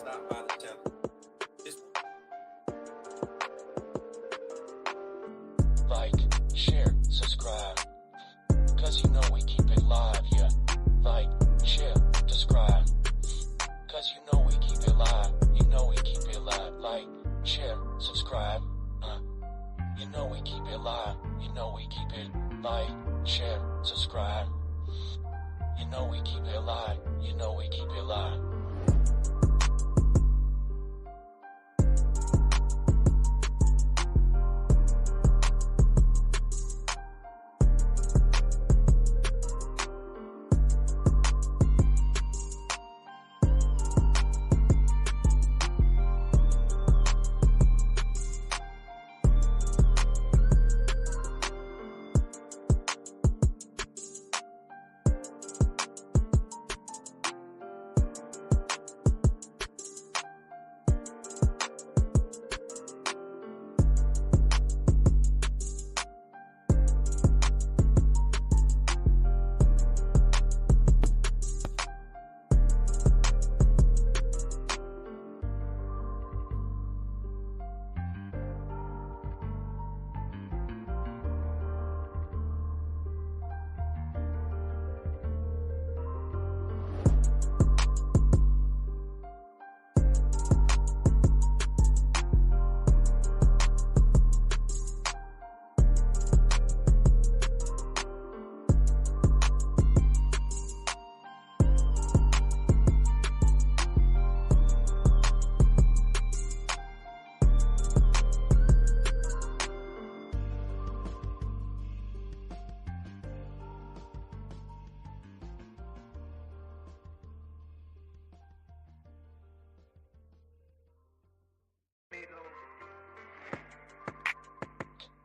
stop by the channel. Like, share, subscribe, cause you know we keep it live, yeah. Like, share, subscribe, cause you know we keep it live, you know we keep it live. Like, share, subscribe, you know we keep it live, you know we keep it. Like, share, subscribe, you know we keep it live, you know we keep it live.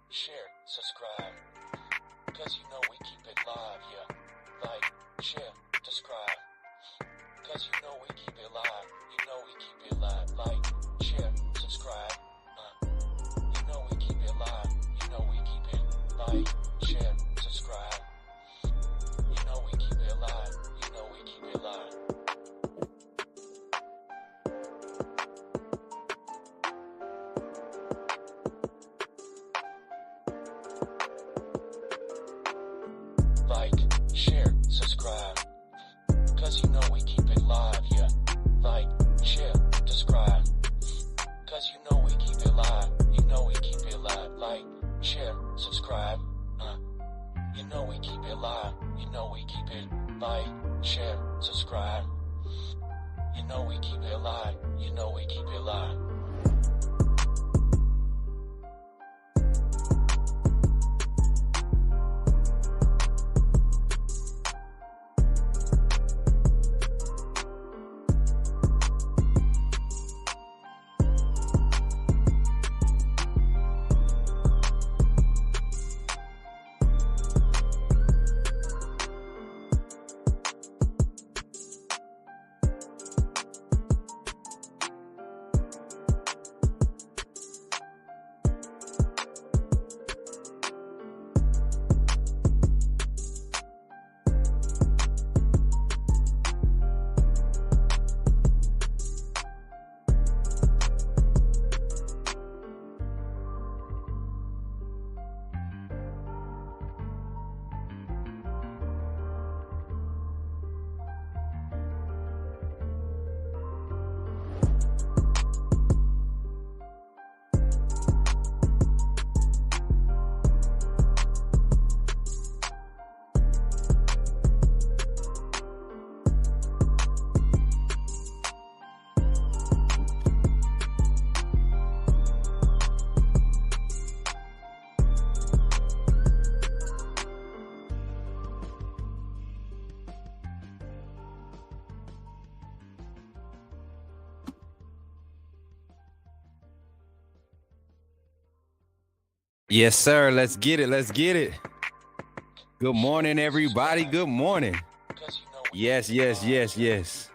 Share, subscribe, cause you know we keep it live, yeah. Like, share, subscribe, cause you know we keep it live, you know we keep it live. Like, share, subscribe, you know we keep it live, you know we keep it. Like, share, subscribe, you know we keep it live, you know we keep it live. Like, share, subscribe, cause you know we keep it live, yeah. Like, share, subscribe, cause you know we keep it live, you know we keep it live. Like, share, subscribe, you know we keep it live, you know we keep it. Like, share, subscribe, you know we keep it live, you know we keep it live. Yes, sir. Let's get it. Let's get it. Good morning, everybody. Good morning. Yes, yes, yes, yes.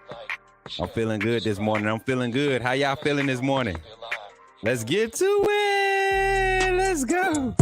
I'm feeling good this morning. I'm feeling good. How y'all feeling this morning? Let's get to it. Let's go.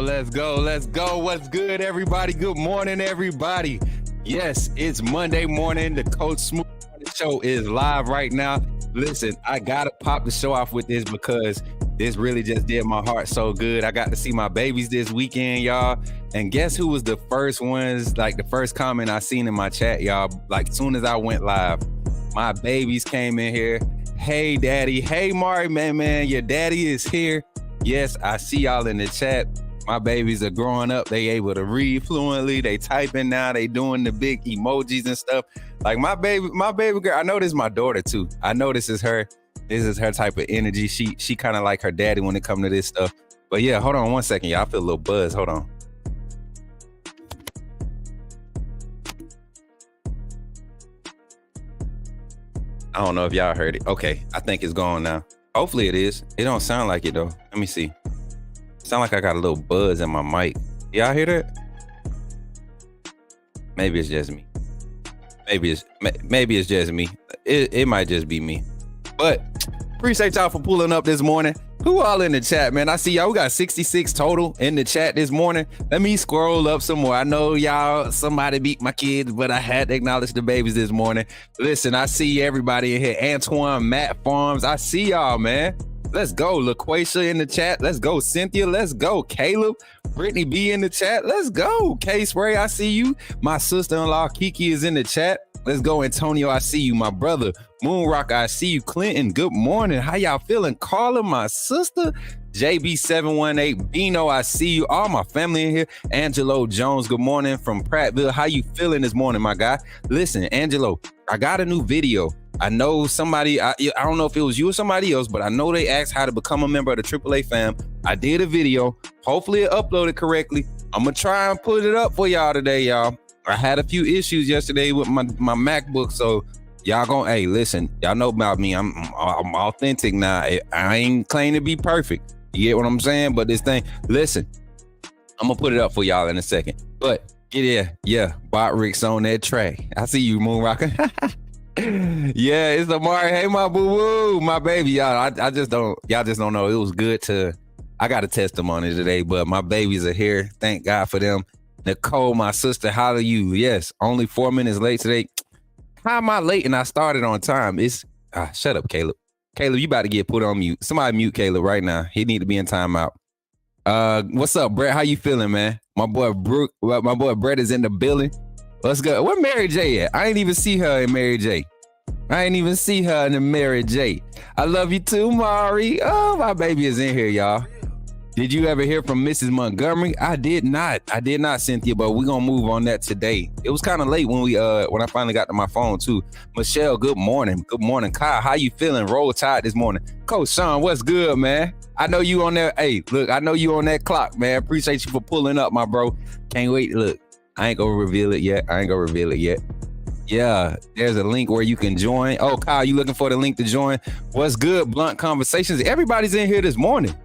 let's go, let's go. What's good, everybody? Good morning, everybody. Yes, it's Monday morning. The Coach Smook show is live right now. Listen, I gotta pop the show off with this because this really just did my heart so good. I got to see my babies this weekend, y'all. And guess who was the first ones, like the first comment I seen in my chat, y'all? Like soon as I went live, my babies came in here. Hey, daddy. Hey, Mari, man, your daddy is here. Yes, I see y'all in the chat. My babies are growing up. They able to read fluently. They typing now. They doing the big emojis and stuff. Like my baby girl, I know this is my daughter too. I know this is her. This is her type of energy. She kind of like her daddy when it comes to this stuff. But yeah, hold on one second, y'all. I feel a little buzz. Hold on. I don't know if y'all heard it. Okay, I think it's gone now. Hopefully it is. It don't sound like it though. Let me see. Sound like I got a little buzz in my mic. Y'all hear that? Maybe it's just me. Maybe it's just me. It might just be me. But appreciate y'all for pulling up this morning. Who all in the chat, man? I see y'all. We got 66 total in the chat this morning. Let me scroll up some more. I know y'all, somebody beat my kids, but I had to acknowledge the babies this morning. Listen, I see everybody in here. Antoine, Matt Farms. I see y'all, man. Let's go. LaQuasia in the chat. Let's go. Cynthia. Let's go. Caleb. Brittany B in the chat. Let's go. K-Spray, I see you. My sister-in-law, Kiki, is in the chat. Let's go, Antonio. I see you. My brother, Moonrock. I see you. Clinton, good morning. How y'all feeling? Carla, my sister. JB718. Bino, I see you. All my family in here. Angelo Jones, good morning from Prattville. How you feeling this morning, my guy? Listen, Angelo, I got a new video. I know somebody, I don't know if it was you or somebody else, but I know they asked how to become a member of the AAA fam. I did a video. Hopefully it uploaded correctly. I'm going to try and put it up for y'all today, y'all. I had a few issues yesterday with my MacBook, so y'all gonna, hey, listen, y'all know about me. I'm authentic now. I ain't claiming to be perfect. You get what I'm saying? But this thing, listen, I'm gonna put it up for y'all in a second. But yeah, Bot Rick's on that track. I see you, Moonrocker. Yeah, it's Amari. Hey, my boo-boo, my baby, y'all. Y'all just don't know. It was good I got a testimony today, but my babies are here. Thank God for them. Nicole, my sister, how are you? Yes, only 4 minutes late today. How am I late and I started on time? Shut up, Caleb. Caleb, you about to get put on mute. Somebody mute Caleb right now. He need to be in timeout. What's up, Brett? How you feeling, man? My boy Brett is in the building. Let's go. Where Mary J at? I ain't even see her in Mary J. I ain't even see her in the Mary J. I love you too, Mari. Oh, my baby is in here, y'all. Did you ever hear from Mrs. Montgomery? I did not, Cynthia, but we're going to move on that today. It was kind of late when I finally got to my phone, too. Michelle, good morning. Good morning. Kyle, how you feeling? Roll Tide this morning. Coach Sean, what's good, man? I know you on there. Hey, look, I know you on that clock, man. Appreciate you for pulling up, my bro. Can't wait. Look, I ain't going to reveal it yet. Yeah, there's a link where you can join. Oh, Kyle, you looking for the link to join? What's good, Blunt Conversations? Everybody's in here this morning.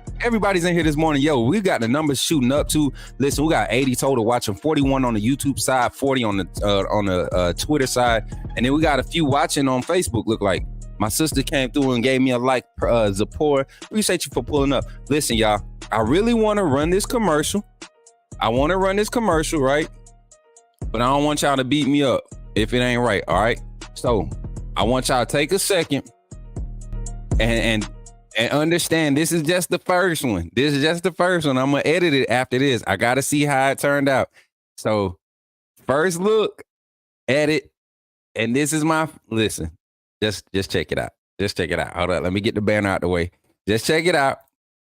Yo, we got the numbers shooting up too. Listen, we got 80 total watching, 41 on the YouTube side, 40 on the Twitter side, and then we got a few watching on Facebook. Look like my sister came through and gave me a like. Zipporah, appreciate you for pulling up. Listen, y'all, I really want to run this commercial. Right? But I don't want y'all to beat me up if it ain't right. All right. So I want y'all to take a second and understand this is just the first one. I'm going to edit it after this. I got to see how it turned out. So first look, edit. And this is listen, just check it out. Hold up. Let me get the banner out the way. Just check it out.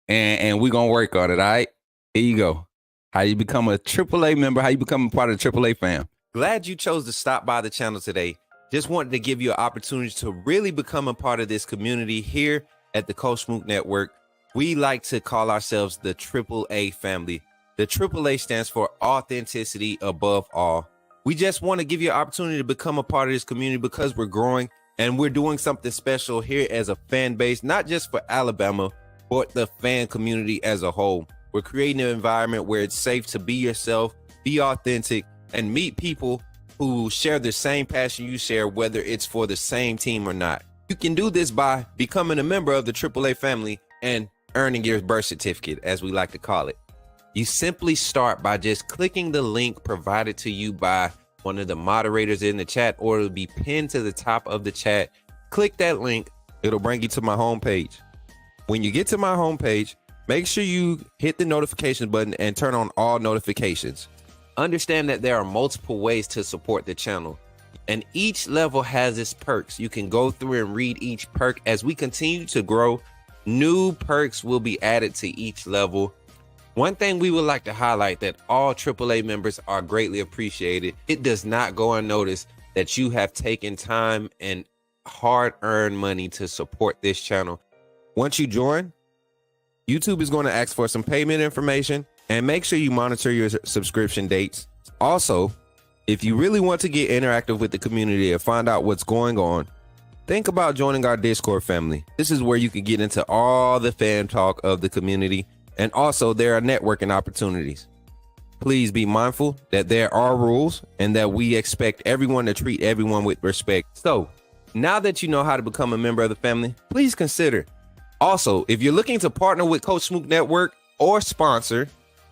And we're going to work on it. All right. Here you go. How you become a AAA member, how you become a part of the AAA fam. Glad you chose to stop by the channel today. Just wanted to give you an opportunity to really become a part of this community here at the Coach Smook Network. We like to call ourselves the AAA family. The AAA stands for authenticity above all. We just want to give you an opportunity to become a part of this community because we're growing and we're doing something special here as a fan base, not just for Alabama, but the fan community as a whole. We're creating an environment where it's safe to be yourself, be authentic, and meet people who share the same passion you share, whether it's for the same team or not. You can do this by becoming a member of the AAA family and earning your birth certificate, as we like to call it. You simply start by just clicking the link provided to you by one of the moderators in the chat, or it'll be pinned to the top of the chat. Click that link. It'll bring you to my homepage. When you get to my homepage, make sure you hit the notification button and turn on all notifications. Understand that there are multiple ways to support the channel, and each level has its perks. You can go through and read each perk. As we continue to grow, new perks will be added to each level. One thing we would like to highlight, that all AAA members are greatly appreciated. It does not go unnoticed that you have taken time and hard-earned money to support this channel. Once you join, YouTube is going to ask for some payment information, and make sure you monitor your subscription dates. Also, if you really want to get interactive with the community and find out what's going on, think about joining our Discord family. This is where you can get into all the fan talk of the community, and also there are networking opportunities. Please be mindful that there are rules and that we expect everyone to treat everyone with respect. So now that you know how to become a member of the family, please consider. Also, if you're looking to partner with Coach Smook Network or sponsor,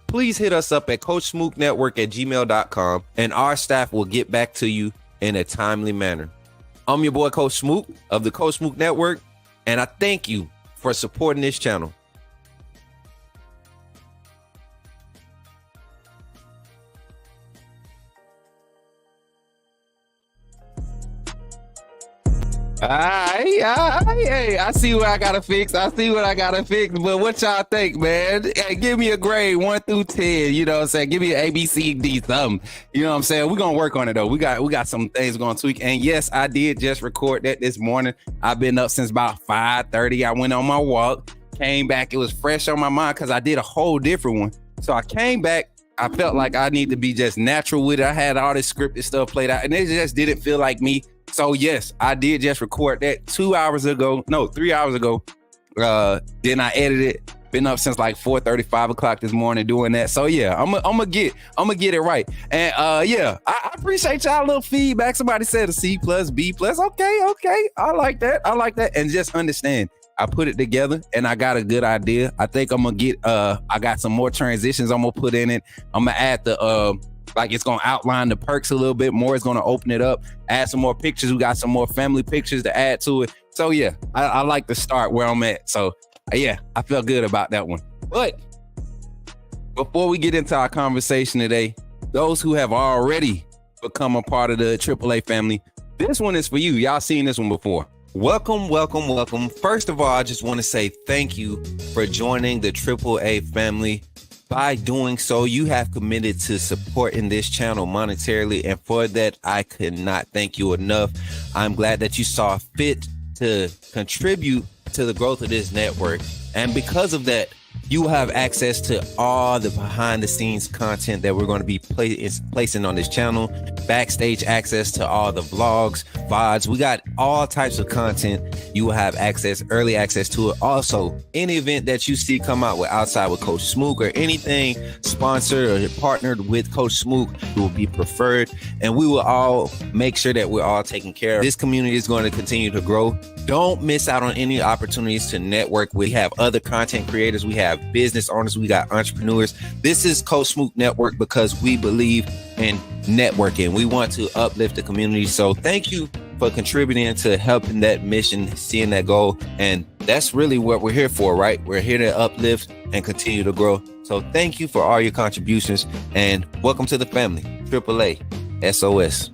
please hit us up at coachsmooknetwork@gmail.com, and our staff will get back to you in a timely manner. I'm your boy, Coach Smook of the Coach Smook Network, and I thank you for supporting this channel. I see what I gotta fix. But what y'all think, man? Hey, give me a grade 1 through 10. You know what I'm saying? Give me an A, B, C, D, something. You know what I'm saying? We're gonna work on it though. We got some things gonna tweak. And yes, I did just record that this morning. I've been up since about 5:30. I went on my walk, came back. It was fresh on my mind because I did a whole different one. So I came back. I felt like I need to be just natural with it. I had all this scripted stuff played out, and it just didn't feel like me. So yes, I did just record that 3 hours ago. Then I edited it. Been up since like 4:30, 5 o'clock this morning doing that. So yeah, I'm gonna get it right. And I appreciate y'all little feedback. Somebody said a C+, B+. Okay. I like that. And just understand, I put it together and I got a good idea. I think I'm gonna get I got some more transitions I'm gonna put in it. I'm gonna add the like it's gonna outline the perks a little bit more. It's gonna open it up, add some more pictures. We got some more family pictures to add to it. So yeah, I like to start where I'm at. So yeah, I felt good about that one. But before we get into our conversation today, those who have already become a part of the AAA family, this one is for you. Y'all seen this one before. Welcome. First of all, I just want to say thank you for joining the AAA family. By doing so, you have committed to supporting this channel monetarily, and for that, I could not thank you enough. I'm glad that you saw fit to contribute to the growth of this network, and because of that, you will have access to all the behind the scenes content that we're going to be placing on this channel, backstage access to all the vlogs, VODs. We got all types of content. You will have early access to it. Also, any event that you see come out with outside with Coach Smook or anything sponsored or partnered with Coach Smook will be preferred, and we will all make sure that we're all taken care of. This community is going to continue to grow. Don't miss out on any opportunities to network. We have other content creators. We have business owners. We got entrepreneurs. This is Coach Smook Network because we believe in networking. We want to uplift the community. So thank you for contributing to helping that mission, seeing that goal. And that's really what we're here for, right? We're here to uplift and continue to grow. So thank you for all your contributions, and welcome to the family. AAA SOS.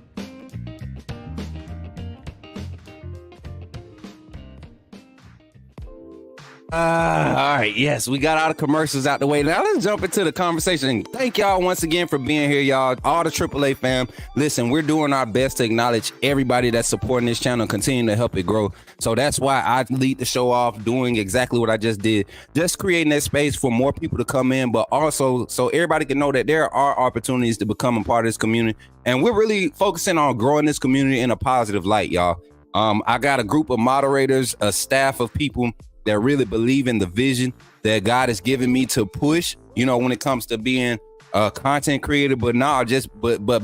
All right, yes, we got all the commercials out the way. Now let's jump into the conversation. Thank y'all once again for being here, y'all. All the AAA fam. Listen, we're doing our best to acknowledge everybody that's supporting this channel and continue to help it grow. So that's why I lead the show off doing exactly what I just did. Just creating that space for more people to come in, but also so everybody can know that there are opportunities to become a part of this community. And we're really focusing on growing this community in a positive light, y'all. I got a group of moderators, a staff of people that really believe in the vision that God has given me to push, you know, when it comes to being a content creator, but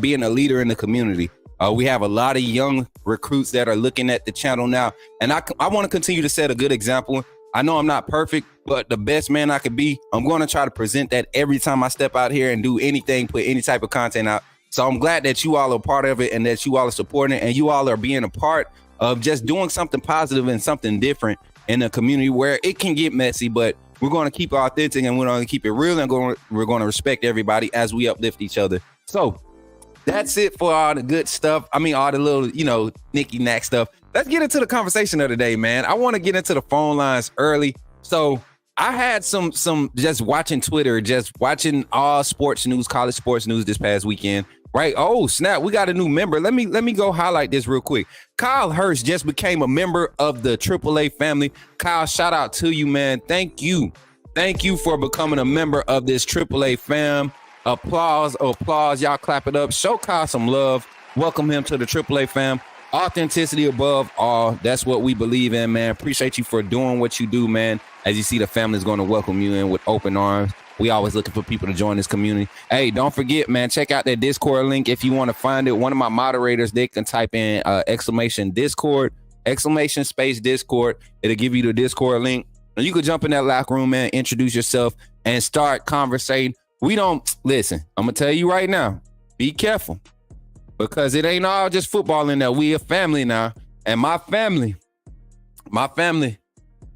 being a leader in the community. We have a lot of young recruits that are looking at the channel now, and I want to continue to set a good example. I know I'm not perfect, but the best man I could be. I'm going to try to present that every time I step out here and do anything, put any type of content out. So I'm glad that you all are part of it and that you all are supporting it and you all are being a part of just doing something positive and something different in a community where it can get messy, but we're going to keep it authentic and we're going to keep it real and we're going to respect everybody as we uplift each other. So that's it for all the good stuff. I mean, all the little, nicky knack stuff. Let's get into the conversation of the day, man. I want to get into the phone lines early. So I had some just watching Twitter, just watching all sports news, college sports news this past weekend. Right. Oh, snap. We got a new member. Let me go highlight this real quick. Kyle Hurst just became a member of the AAA family. Kyle, shout out to you, man. Thank you. Thank you for becoming a member of this AAA fam. Applause. Y'all clap it up. Show Kyle some love. Welcome him to the AAA fam. Authenticity above all. That's what we believe in, man. Appreciate you for doing what you do, man. As you see, the family is going to welcome you in with open arms. We always looking for people to join this community. Hey, don't forget, man, check out that Discord link if you want to find it. One of my moderators, they can type in exclamation Discord, exclamation space Discord. It'll give you the Discord link. And you can jump in that locker room, man, introduce yourself and start conversating. I'm going to tell you right now, be careful because it ain't all just football in there. We a family now. And my family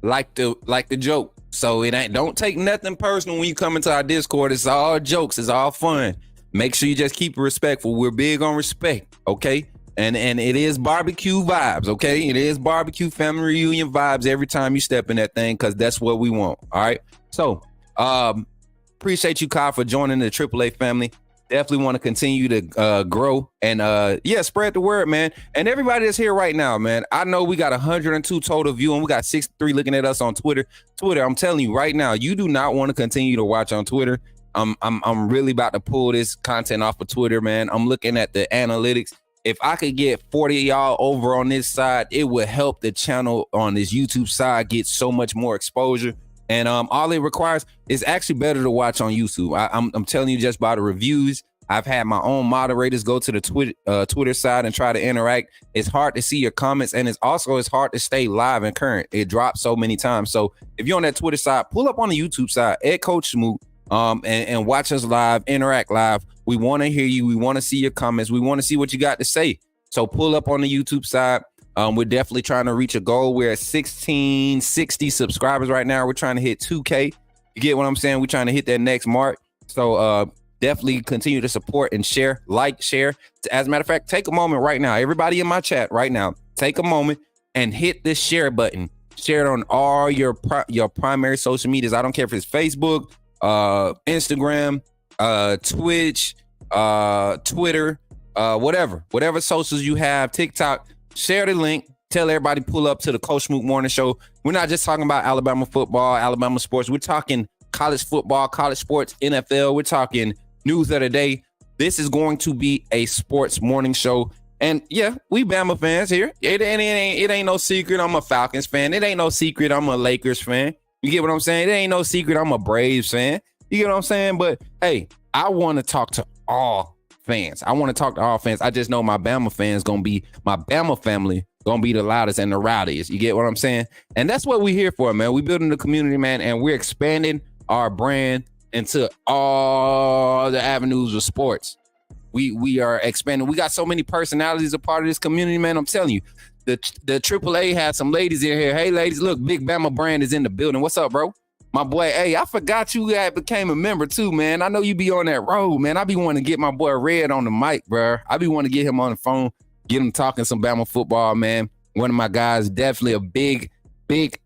like the joke. So don't take nothing personal when you come into our Discord. It's all jokes. It's all fun. Make sure you just keep it respectful. We're big on respect, okay? And it is barbecue vibes, okay? It is barbecue family reunion vibes every time you step in that thing because that's what we want, all right? So appreciate you, Kyle, for joining the AAA family. Definitely want to continue to grow and spread the word, man. And everybody that's here right now, man, I know we got 102 total view and we got 63 looking at us on Twitter. I'm telling you right now, you do not want to continue to watch on Twitter. I'm really about to pull this content off of Twitter, man. I'm looking at the analytics. If I could get 40 of y'all over on this side, it would help the channel on this YouTube side get so much more exposure. And all it requires is actually better to watch on YouTube. I'm telling you just by the reviews. I've had my own moderators go to the Twitter side and try to interact. It's hard to see your comments, and it's hard to stay live and current. It drops so many times. So if you're on that Twitter side, pull up on the YouTube side, Coach Smook, and watch us live, interact live. We want to hear you. We want to see your comments. We want to see what you got to say. So pull up on the YouTube side. We're definitely trying to reach a goal. We're at 1660 subscribers right now. We're trying to hit 2K. You get what I'm saying? We're trying to hit that next mark. So definitely continue to support and share, share. As a matter of fact, take a moment right now. Everybody in my chat right now, take a moment and hit this share button. Share it on all your primary social medias. I don't care if it's Facebook, Instagram, Twitch, Twitter, whatever socials you have, TikTok. Share the link. Tell everybody pull up to the Coach Smook Morning Show. We're not just talking about Alabama football, Alabama sports. We're talking college football, college sports, NFL. We're talking news of the day. This is going to be a sports morning show. And yeah, we Bama fans here. It ain't no secret I'm a Falcons fan. It ain't no secret I'm a Lakers fan. You get what I'm saying? It ain't no secret I'm a Braves fan. You get what I'm saying? But hey, I want to talk to all fans. I just know my Bama fans my Bama family gonna be the loudest and the rowdiest. You get what I'm saying? And that's what we're here for, man. We're building the community, man, and we're expanding our brand into all the avenues of sports. We are expanding. We got so many personalities a part of this community, man. I'm telling you, the AAA has some ladies in here. Hey, ladies, look, Big Bama brand is in the building. What's up, bro? My boy, hey, I forgot you became a member too, man. I know you be on that road, man. I be wanting to get my boy Red on the mic, bro. I be wanting to get him on the phone, get him talking some Bama football, man. One of my guys, definitely a big,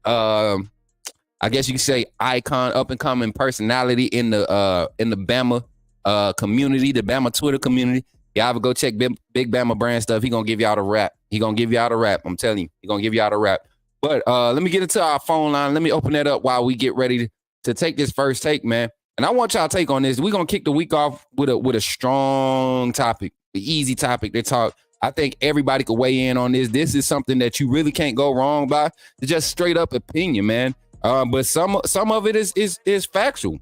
I guess you could say icon, up and coming personality in the Bama community, the Bama Twitter community. Y'all ever go check Big Bama brand stuff? He gonna give y'all the rap. I'm telling you, he gonna give y'all the rap. But let me get into our phone line. Let me open that up while we get ready to take this first take, man. And I want y'all take on this. We're going to kick the week off with a strong topic, the easy topic to talk. I think everybody could weigh in on this. This is something that you really can't go wrong by. It's just straight up opinion, man. But some of it is factual.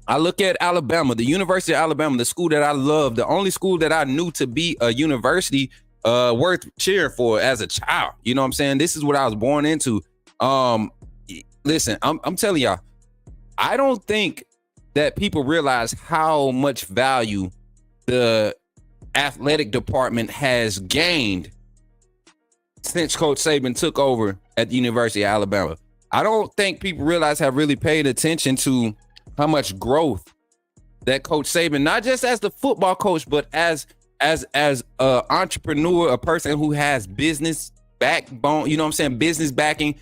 I look at Alabama, the University of Alabama, the school that I love, the only school that I knew to be a university worth cheering for as a child. You know what I'm saying? This is what I was born into. listen, I'm telling y'all, I don't think that people realize how much value the athletic department has gained since Coach Saban took over at the University of Alabama. I don't think people realize have really paid attention to how much growth that Coach Saban, not just as the football coach, but as a entrepreneur, a person who has business backbone, you know what I'm saying, business backing.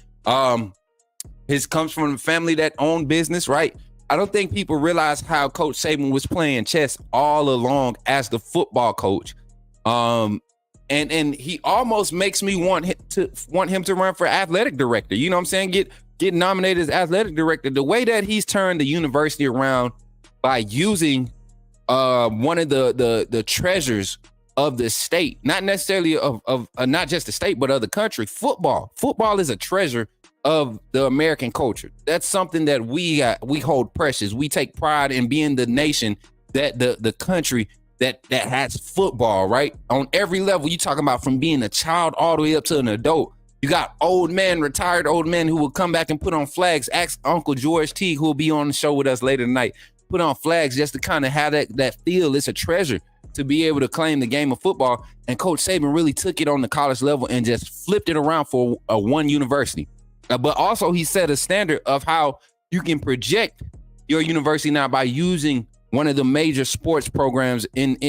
His comes from a family that owned business, right? I don't think people realize how Coach Saban was playing chess all along as the football coach. And he almost makes me want him to run for athletic director. You know what I'm saying? Get nominated as athletic director. The way that he's turned the university around by using one of the treasures of the state, not necessarily of not just the state, but of the country. Football is a treasure of the American culture. That's something that we hold precious. We take pride in being the nation that the country that has football, right? On every level. You talking about from being a child all the way up to an adult. You got retired old men who will come back and put on flags. Ask Uncle George T, who will be on the show with us later tonight. Put on flags just to kind of have that feel. It's a treasure to be able to claim the game of football. And Coach Saban really took it on the college level and just flipped it around for one university. But also he set a standard of how you can project your university now by using one of the major sports programs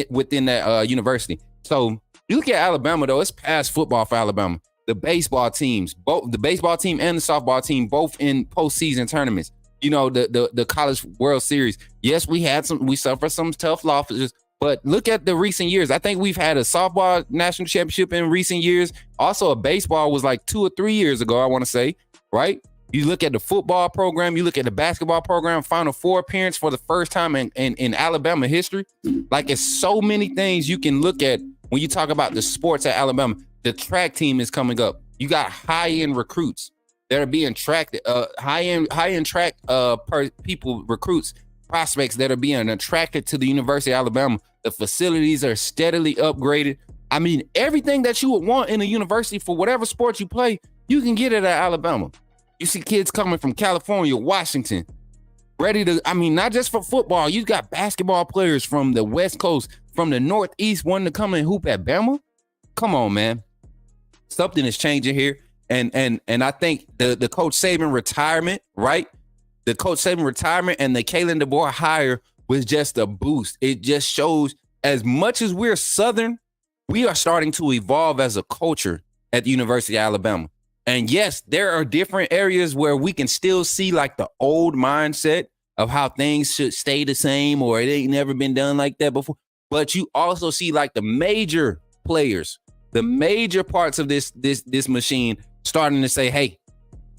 within that university. So you look at Alabama, though, it's past football for Alabama. The baseball teams, both the baseball team and the softball team, both in postseason tournaments. You know, the College World Series. Yes, we suffered some tough losses, but look at the recent years. I think we've had a softball national championship in recent years. Also, a baseball was like 2 or 3 years ago, I want to say, right? You look at the football program, you look at the basketball program, Final Four appearance for the first time in Alabama history. Like, it's so many things you can look at when you talk about the sports at Alabama. The track team is coming up. You got high-end recruits that are being tracked, high-end track recruits, prospects that are being attracted to the University of Alabama. The facilities are steadily upgraded. I mean, everything that you would want in a university for whatever sport you play, you can get it at Alabama. You see kids coming from California, Washington, ready to, I mean, not just for football. You got basketball players from the West Coast, from the Northeast, wanting to come and hoop at Bama. Come on, man. Something is changing here. And I think the Coach Saban retirement, right? The Coach Saban retirement and the Keelon DeboErA hire was just a boost. It just shows, as much as we're Southern, we are starting to evolve as a culture at the University of Alabama. And yes, there are different areas where we can still see like the old mindset of how things should stay the same, or it ain't never been done like that before. But you also see like the major players, the major parts of this machine starting to say, hey,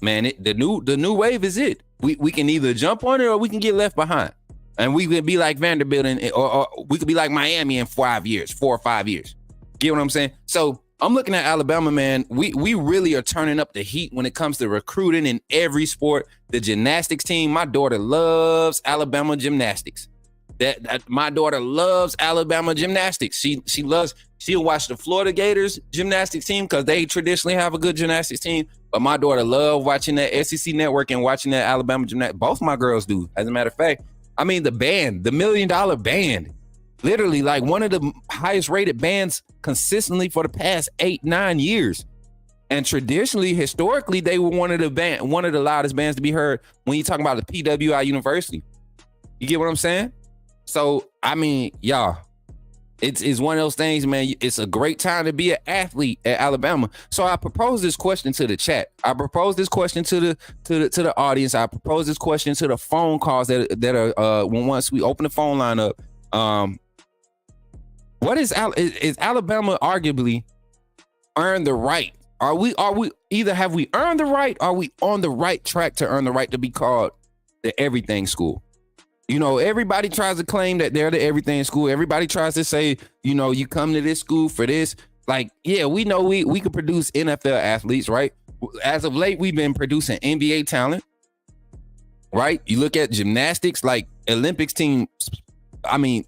man, the new wave is it. We can either jump on it or we can get left behind. And we could be like Vanderbilt or we could be like Miami in 4 or 5 years. Get what I'm saying? So I'm looking at Alabama, man. We really are turning up the heat when it comes to recruiting in every sport. The gymnastics team, my daughter loves Alabama gymnastics. That my daughter loves Alabama gymnastics. She'll watch the Florida Gators gymnastics team because they traditionally have a good gymnastics team. But my daughter loves watching that SEC network and watching that Alabama gymnastics. Both my girls do, as a matter of fact. I mean, the band, the $1 Million Band, literally like one of the highest rated bands consistently for the past 8-9 years. And traditionally, historically, they were one of the loudest bands to be heard when you talk about the PWI University. You get what I'm saying? So, I mean, y'all, it's one of those things, man. It's a great time to be an athlete at Alabama. So I propose this question to the chat. I propose this question to the audience. I propose this question to the phone calls that are once we open the phone line up. What is Alabama arguably earned the right? Are we either have we earned the right? Or are we on the right track to earn the right to be called the everything school? You know, everybody tries to claim that they're the everything school. Everybody tries to say, you know, you come to this school for this. Like, yeah, we know we could produce NFL athletes, right? As of late, we've been producing NBA talent, right? You look at gymnastics, like Olympics team. I mean,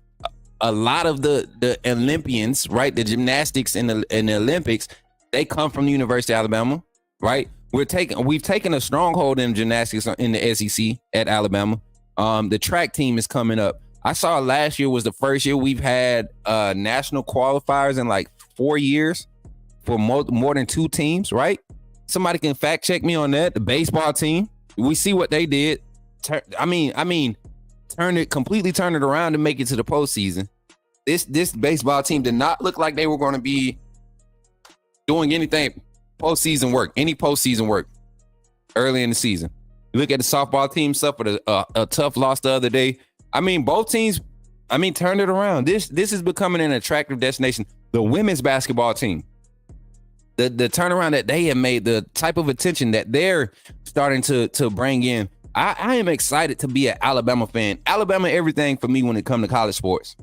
a lot of the Olympians, right? The gymnastics in the Olympics, they come from the University of Alabama, right? we've taken a stronghold in gymnastics in the SEC at Alabama. The track team is coming up. I saw last year was the first year we've had national qualifiers in like 4 years for more than 2 teams, right? Somebody can fact check me on that. The baseball team, we see what they did. Completely turn it around and make it to the postseason. This baseball team did not look like they were going to be doing any postseason work early in the season. You look at the softball team suffered a tough loss the other day. Both teams, turned it around. This is becoming an attractive destination. The women's basketball team, the turnaround that they have made, the type of attention that they're starting to bring in. I am excited to be an Alabama fan. Alabama everything for me when it comes to college sports.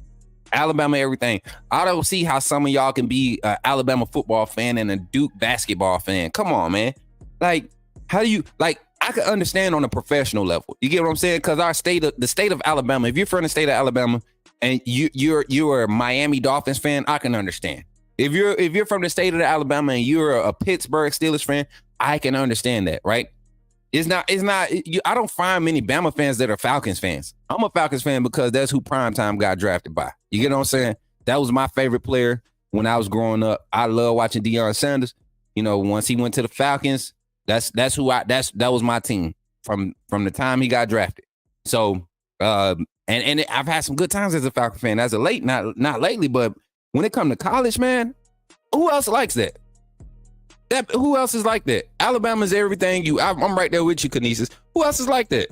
Alabama everything. I don't see how some of y'all can be an Alabama football fan and a Duke basketball fan. Come on, man. Like, how do you, like, I can understand on a professional level. You get what I'm saying? Because the state of Alabama, if you're from the state of Alabama and you're a Miami Dolphins fan, I can understand. If you're from the state of Alabama and you're a Pittsburgh Steelers fan, I can understand that, right? I don't find many Bama fans that are Falcons fans. I'm a Falcons fan because that's who Primetime got drafted by. You get what I'm saying? That was my favorite player when I was growing up. I love watching Deion Sanders. Once he went to the Falcons, that was my team from the time he got drafted. So, and I've had some good times as a Falcon fan as of late, not lately, but when it comes to college, man, who else likes that? Who else is like that? Alabama's everything. I'm right there with you, Kinesis. Who else is like that?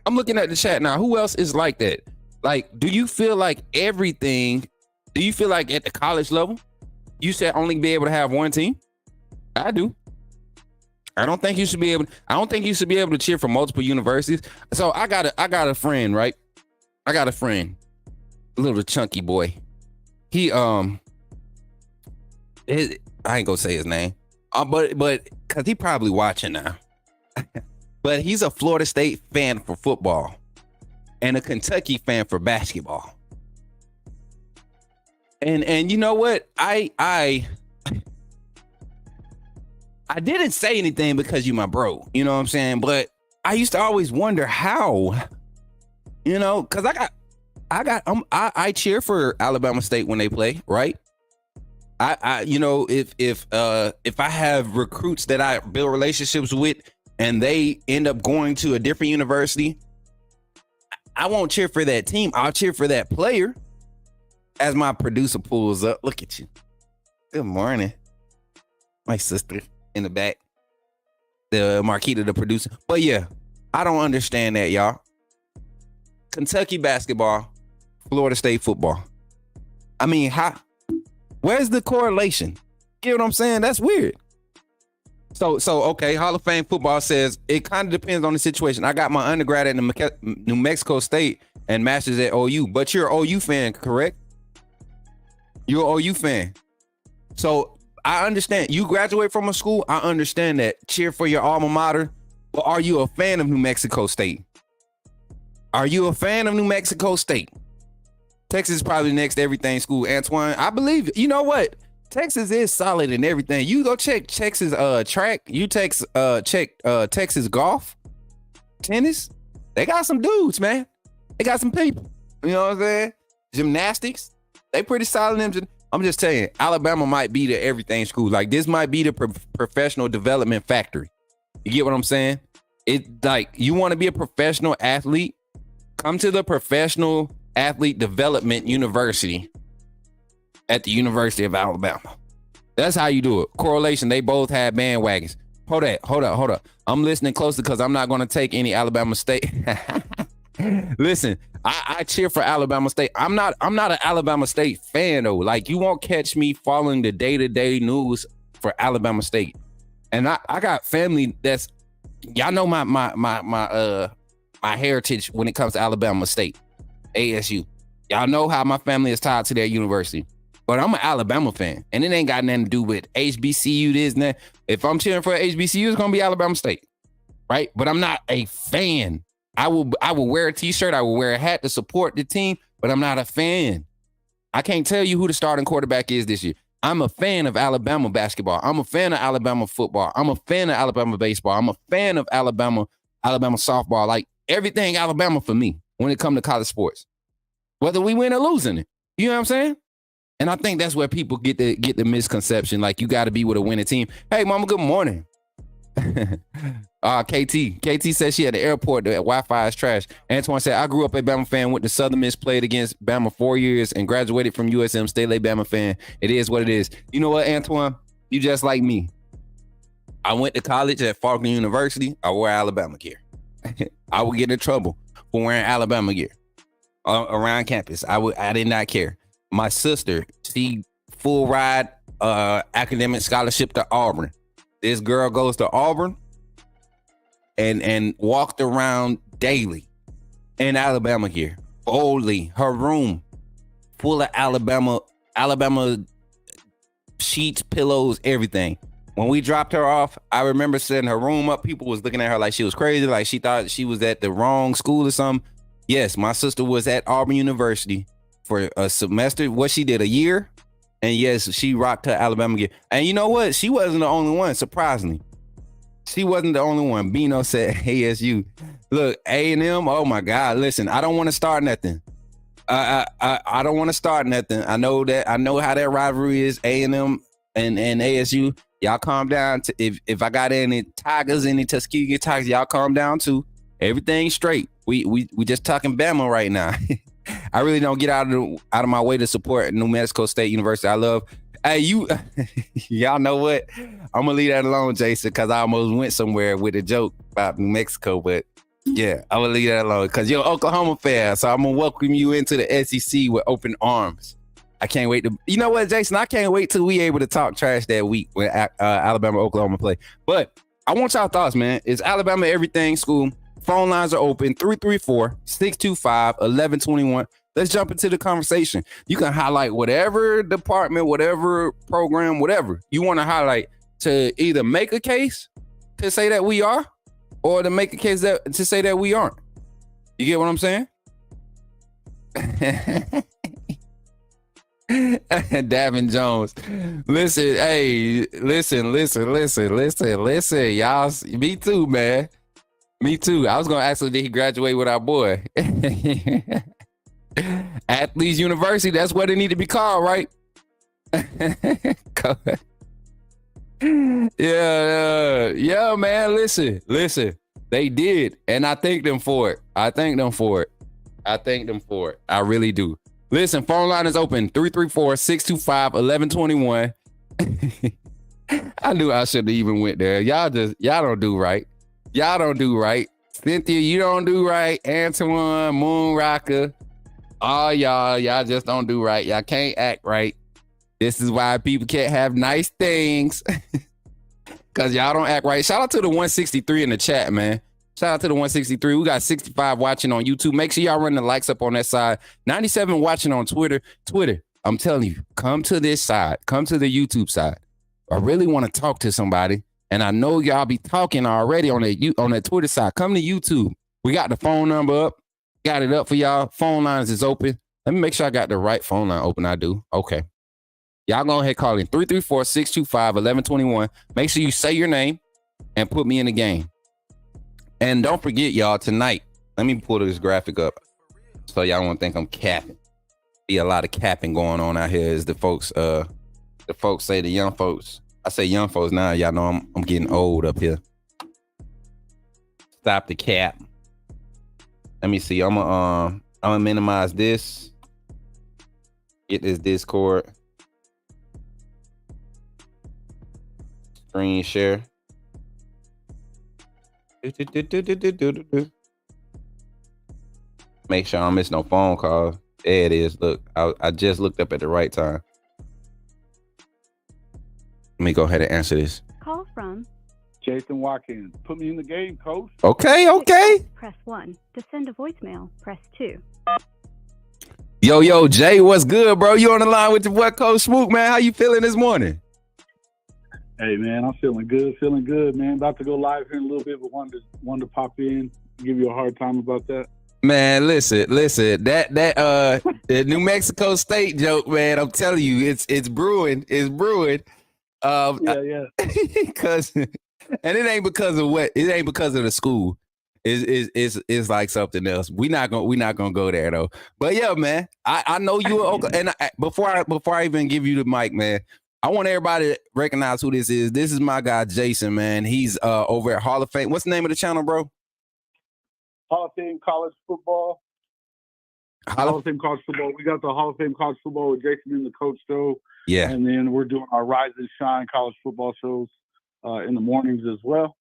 I'm looking at the chat now. Who else is like that? Like, do you feel like at the college level, you should only be able to have one team? I do. I don't think you should be able to cheer for multiple universities. So I got a friend, right? I got a friend, a little chunky boy. He I ain't gonna say his name. But because he probably watching now. But he's a Florida State fan for football and a Kentucky fan for basketball. And you know what? I didn't say anything because you my bro. You know what I'm saying? But I used to always wonder how, because I cheer for Alabama State when they play, right? If I have recruits that I build relationships with and they end up going to a different university, I won't cheer for that team. I'll cheer for that player. As my producer pulls up, look at you. Good morning. My sister in the back, the Marquita, the producer. But yeah, I don't understand that, y'all. Kentucky basketball, Florida State football. Where's the correlation? You know what I'm saying? That's weird. So okay, Hall of Fame football says it kind of depends on the situation. I got my undergrad at New Mexico State and master's at OU, but you're an OU fan, correct? You're an OU fan. So I understand. You graduate from a school, I understand that. Cheer for your alma mater. But are you a fan of New Mexico State? Are you a fan of New Mexico State? Texas is probably the next everything school. Antoine, I believe, you know what? Texas is solid in everything. You go check Texas track. You check Texas golf, tennis. They got some dudes, man. They got some people. You know what I'm saying? Gymnastics. They pretty solid. I'm just telling you, Alabama might be the everything school. Like, this might be the professional development factory. You get what I'm saying? It, like, you want to be a professional athlete, come to the Professional Athlete Development University at the University of Alabama. That's how you do it. Correlation, they both have bandwagons. Hold up. I'm listening closely because I'm not going to take any Alabama State. Listen, I cheer for Alabama State. I'm not an Alabama State fan though. Like, you won't catch me following the day-to-day news for Alabama State. And I got family that's, y'all know my heritage when it comes to Alabama State, ASU. Y'all know how my family is tied to their university. But I'm an Alabama fan, and it ain't got nothing to do with HBCU, this and that. If I'm cheering for HBCU, it's gonna be Alabama State, right? But I'm not a fan. I will wear a t-shirt, I will wear a hat to support the team, but I'm not a fan. I can't tell you who the starting quarterback is this year. I'm a fan of Alabama basketball. I'm a fan of Alabama football. I'm a fan of Alabama baseball. I'm a fan of Alabama softball. Like everything Alabama for me when it comes to college sports, whether we win or losing it. You know what I'm saying? And I think that's where people get the misconception. Like you got to be with a winning team. Hey, mama, good morning. KT said she at the airport. The Wi-Fi is trash. Antoine said, I grew up a Bama fan, went to Southern Miss, played against Bama 4 years, and graduated from USM. Still a Bama fan. It is what it is. You know what, Antoine? You just like me. I went to college at Faulkner University. I wore Alabama gear. I would get in trouble for wearing Alabama gear around campus. I did not care. My sister, she full ride academic scholarship to Auburn. This girl goes to Auburn and walked around daily in Alabama gear, boldly. Her room full of Alabama sheets, pillows, everything. When we dropped her off, I remember setting her room up. People was looking at her like she was crazy, like she thought she was at the wrong school or something. Yes, my sister was at Auburn University for a semester. What she did, a year? And yes, she rocked her Alabama gear. And you know what? She wasn't the only one, surprisingly. She wasn't the only one. Bino said ASU. Look, A&M, oh my God. Listen, I don't want to start nothing. I don't want to start nothing. I know how that rivalry is, A&M and ASU. Y'all calm down. If I got any Tigers, any Tuskegee Tigers, y'all calm down too. Everything's straight. We just talking Bama right now. I really don't get out of my way to support New Mexico State University. I love, hey, y'all know what? I'm gonna leave that alone, Jason, because I almost went somewhere with a joke about New Mexico, but yeah, I'm gonna leave that alone because you're an Oklahoma fan, so I'm gonna welcome you into the SEC with open arms. I can't wait to, you know what, Jason? I can't wait till we able to talk trash that week when Alabama, Oklahoma play. But I want y'all thoughts, man. Is Alabama everything school? Phone lines are open, 334-625-1121. Let's jump into the conversation. You can highlight whatever department, whatever program, whatever you want to highlight to either make a case to say that we are or to make a case to say that we aren't. You get what I'm saying? Davin Jones. Listen, hey, listen. Y'all, me too, man. Me too. I was going to ask him, did he graduate with our boy? Athletes University, that's what it need to be called, right? Yeah, man, listen. They did, and I thank them for it. I really do. Listen, phone line is open, 334-625-1121. I knew I shouldn't have even went there. Y'all don't do right. Cynthia, you don't do right. Antoine, Moon Rocker, all y'all just don't do right. Y'all can't act right. This is why people can't have nice things. Because y'all don't act right. Shout out to the 163 in the chat, man. Shout out to the 163. We got 65 watching on YouTube. Make sure y'all run the likes up on that side. 97 watching on Twitter. I'm telling you, come to this side. Come to the YouTube side. I really want to talk to somebody. And I know y'all be talking already on that Twitter side. Come to YouTube. We got the phone number up. Got it up for y'all. Phone lines is open. Let me make sure I got the right phone line open. I do. Okay. Y'all go ahead, call in 334-625-1121. Make sure you say your name and put me in the game. And don't forget, y'all, tonight, let me pull this graphic up so y'all won't think I'm capping. Be a lot of capping going on out here as the folks say, the young folks. I say young folks now, y'all know I'm getting old up here. Stop the cap. Let me see. I'm gonna minimize this. Get this Discord. Screen share. Make sure I don't miss no phone calls. There it is. Look, I just looked up at the right time. Let me go ahead and answer this. Call from Jason Watkins. Put me in the game, coach. Okay. Press 1. To send a voicemail, press 2. Yo, Jay, what's good, bro? You on the line with your boy, Coach Smook, man. How you feeling this morning? Hey, man, I'm feeling good, man. About to go live here in a little bit, but wanted to pop in, give you a hard time about that. Man, listen. The New Mexico State joke, man. I'm telling you, it's brewing. It's brewing. Yeah. Cause, and it ain't because of what. It ain't because of the school. It's like something else. We not gonna go there though. But yeah, man. I know you are. And before I even give you the mic, man, I want everybody to recognize who this is. This is my guy Jason, man. He's over at Hall of Fame. What's the name of the channel, bro? Hall of Fame college football. Hall of Fame college football. We got the Hall of Fame college football with Jason and the Coach show. Yeah. And then we're doing our Rise and Shine college football shows in the mornings as well.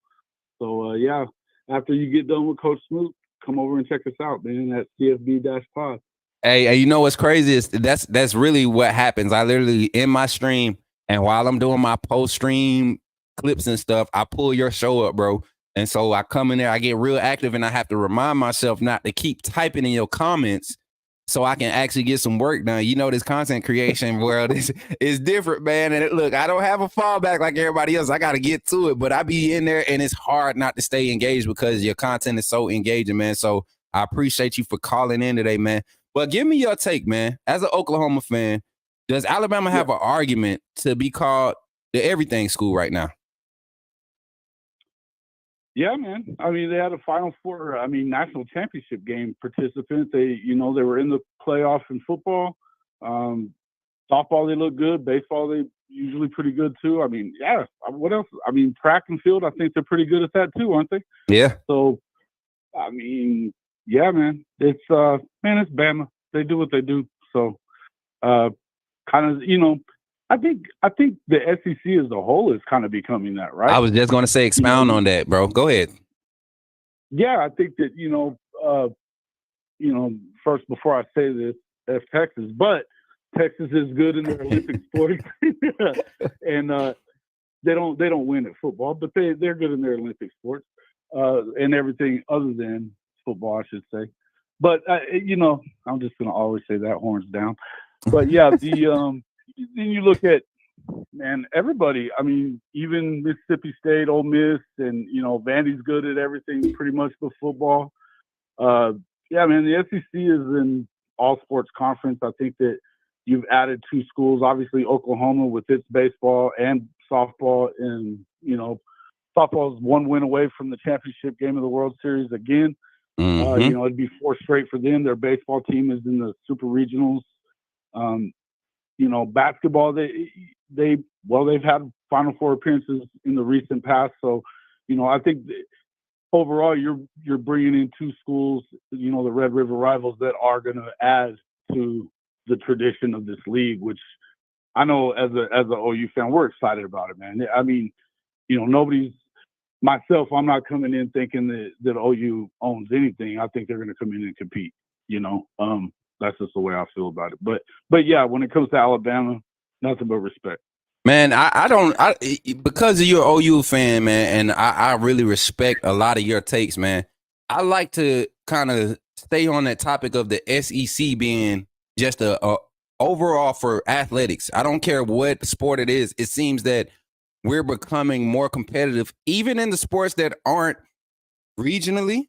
So yeah, after you get done with Coach Smook, come over and check us out, man, at CFB-Pod. Hey, you know what's crazy is that's really what happens. I literally in my stream, and while I'm doing my post stream clips and stuff, I pull your show up, bro. And so I come in there, I get real active, and I have to remind myself not to keep typing in your comments so I can actually get some work done. You know, this content creation world is different, man. And look, I don't have a fallback like everybody else. I got to get to it, but I be in there, and it's hard not to stay engaged because your content is so engaging, man. So I appreciate you for calling in today, man. But give me your take, man. As an Oklahoma fan, does Alabama have an argument to be called the everything school right now? Yeah, man. I mean, they had a Final Four, national championship game participant. They were in the playoffs in football. Softball, they look good. Baseball, they usually pretty good too. I mean, yeah. What else? I mean, track and field, I think they're pretty good at that too, aren't they? Yeah. So, I mean, yeah, man. It's it's Bama. They do what they do. So, kind of, I think the SEC as a whole is kind of becoming that, right? I was just going to say, expound on that, bro. Go ahead. Yeah, I think that first before I say this, that's Texas, but Texas is good in their Olympic sports, and they don't win at football, but they're good in their Olympic sports and everything other than football, I should say. But I'm just gonna always say that, horns down. But yeah, then you look at, man, everybody. I mean, even Mississippi State, Ole Miss, and Vandy's good at everything pretty much but football. Yeah, man, the SEC is an all sports conference. I think that you've added two schools, obviously Oklahoma with its baseball and softball, and softball is one win away from the championship game of the World Series again. Mm-hmm. It'd be 4 straight for them. Their baseball team is in the super regionals. Basketball, they've had Final Four appearances in the recent past. So, I think overall you're bringing in two schools, the Red River Rivals, that are going to add to the tradition of this league, which I know as a OU fan, we're excited about it, man. I mean, I'm not coming in thinking that OU owns anything. I think they're going to come in and compete, That's just the way I feel about it. But yeah, when it comes to Alabama, nothing but respect. Man, I because of your OU fan, man, and I really respect a lot of your takes, man. I like to kind of stay on that topic of the SEC being just a overall for athletics. I don't care what sport it is. It seems that we're becoming more competitive, even in the sports that aren't regionally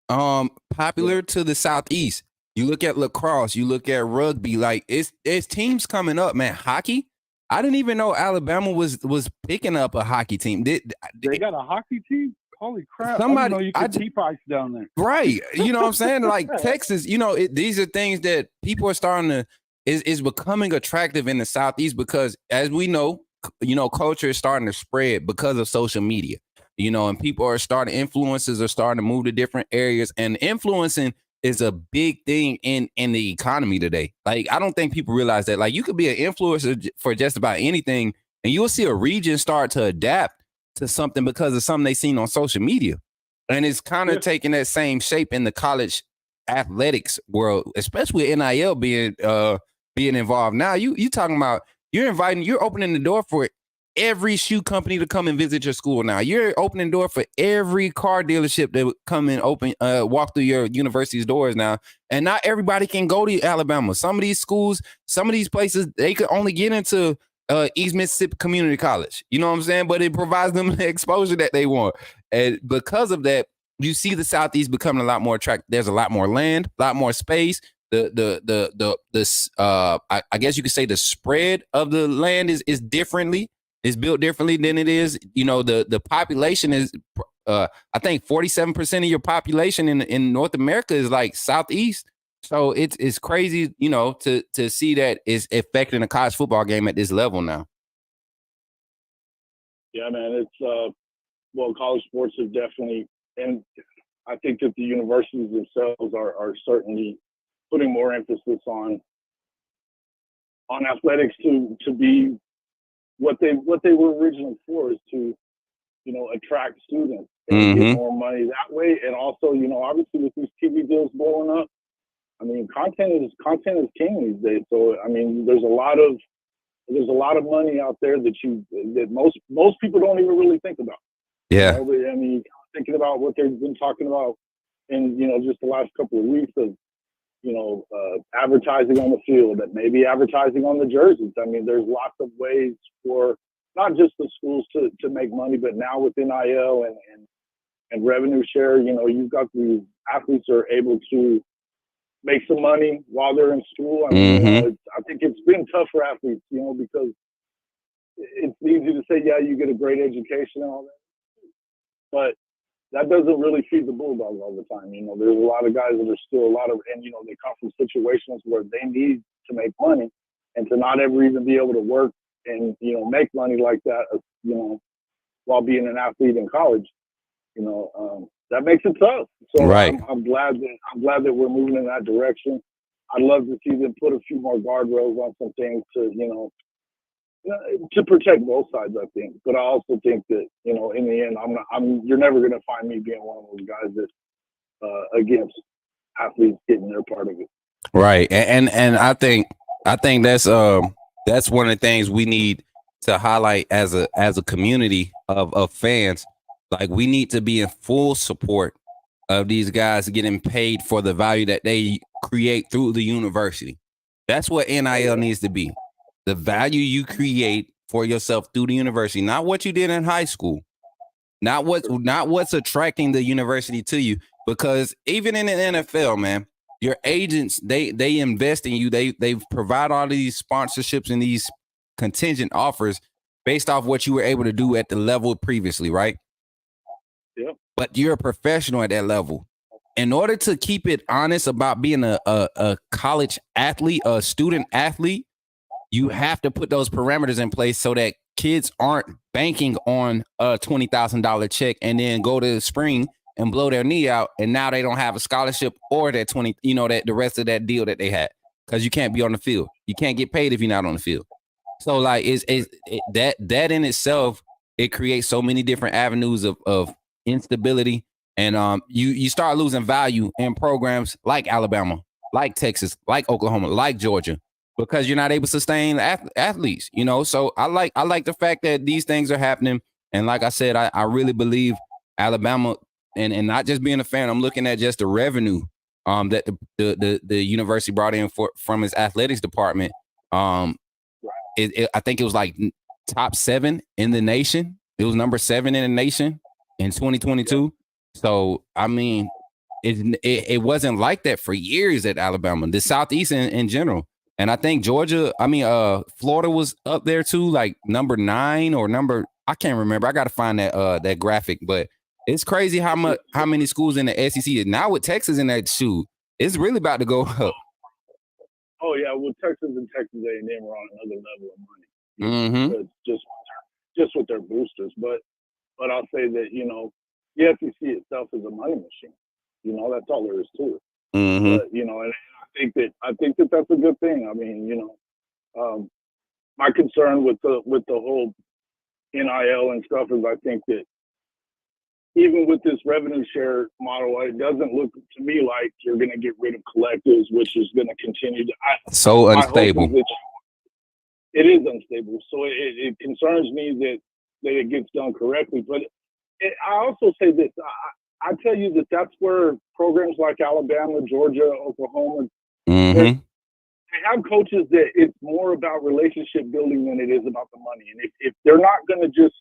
popular to the Southeast. You look at lacrosse, you look at rugby, like it's teams coming up, man. Hockey, I didn't even know Alabama was picking up a hockey team. They got a hockey team? Holy crap. Somebody, I didn't know you could keep ice down there. Right. You know what I'm saying? Like Texas, these are things that people are starting to, is becoming attractive in the Southeast because as we know, culture is starting to spread because of social media, and people are influencers are starting to move to different areas, and influencing is a big thing in the economy today. Like, I don't think people realize that. Like, you could be an influencer for just about anything, and you'll see a region start to adapt to something because of something they seen on social media. And it's kind of taking that same shape in the college athletics world, especially with NIL being involved. Now you talking about you're opening the door for every shoe company to come and visit your school. Now you're opening the door for every car dealership that would come and walk through your university's doors now. And not everybody can go to Alabama. Some of these schools, some of these places, they could only get into East Mississippi Community College. You know what I'm saying? But it provides them the exposure that they want. And because of that, you see the Southeast becoming a lot more attractive. There's a lot more land, a lot more space. I guess you could say the spread of the land is differently. It's built differently than it is. You know, the population is, I think 47% of your population in North America is like Southeast. So it's crazy, you know, to see that it's affecting a college football game at this level now. Yeah, man, it's well, college sports have definitely, and I think that the universities themselves are certainly putting more emphasis on athletics to be what they were originally for, is to, you know, attract students and get more money that way. And also, you know, obviously with these TV deals blowing up, I mean, content is king these days. So I mean, there's a lot of money out there that most people don't even really think about. Yeah. You know, I mean, thinking about what they've been talking about in, you know, just the last couple of weeks of, you know, advertising on the field, and maybe advertising on the jerseys. I mean, there's lots of ways for not just the schools to make money, but now with NIL and revenue share, you know, you've got these athletes are able to make some money while they're in school. I mean, you know, I think it's been tough for athletes, you know, because it's easy to say, yeah, you get a great education and all that, but that doesn't really feed the bulldog all the time. You know, there's a lot of guys that are still and, you know, they come from situations where they need to make money, and to not ever even be able to work and, you know, make money like that, you know, while being an athlete in college, you know, that makes it tough. So right. I'm glad that we're moving in that direction. I'd love to see them put a few more guardrails on some things to, you know, to protect both sides, I think. But I also think that, you know, in the end, you're never going to find me being one of those guys that against athletes getting their part of it. Right. And I think that's one of the things we need to highlight as a community of fans. Like, we need to be in full support of these guys getting paid for the value that they create through the university. That's what NIL needs to be. The value you create for yourself through the university, not what you did in high school, not what's attracting the university to you. Because even in the NFL, man, your agents, they invest in you. They provide all these sponsorships and these contingent offers based off what you were able to do at the level previously, right? Yep. But you're a professional at that level. In order to keep it honest about being a college athlete, a student athlete, you have to put those parameters in place so that kids aren't banking on a $20,000 check and then go to the spring and blow their knee out, and now they don't have a scholarship or that that the rest of that deal that they had, because you can't be on the field. You can't get paid if you're not on the field. So like that in itself, it creates so many different avenues of instability, and you start losing value in programs like Alabama, like Texas, like Oklahoma, like Georgia, because you're not able to sustain athletes, you know. So I like the fact that these things are happening. And like I said, I really believe Alabama, and not just being a fan, I'm looking at just the revenue that the university brought in from its athletics department. I think it was like top 7 in the nation. It was number 7 in the nation in 2022. So I mean, it wasn't like that for years at Alabama, the Southeast in general. And I think Florida was up there too, like number 9 or I can't remember. I got to find that graphic, but it's crazy how many schools in the SEC now with Texas in that shoe. It's really about to go up. Oh yeah, well, Texas and Texas A&M are on another level of money. Just with their boosters, but I'll say that, you know, the SEC itself is a money machine. You know, that's all there is to it. But, you know, and I think that that's a good thing. I mean, you know, my concern with the whole NIL and stuff is I think that even with this revenue share model, it doesn't look to me like you're going to get rid of collectives, which is going to continue to so unstable. It is unstable, so it concerns me that it gets done correctly. But I also say this: I tell you that's where programs like Alabama, Georgia, Oklahoma, they have coaches that it's more about relationship building than it is about the money. And if they're not going to just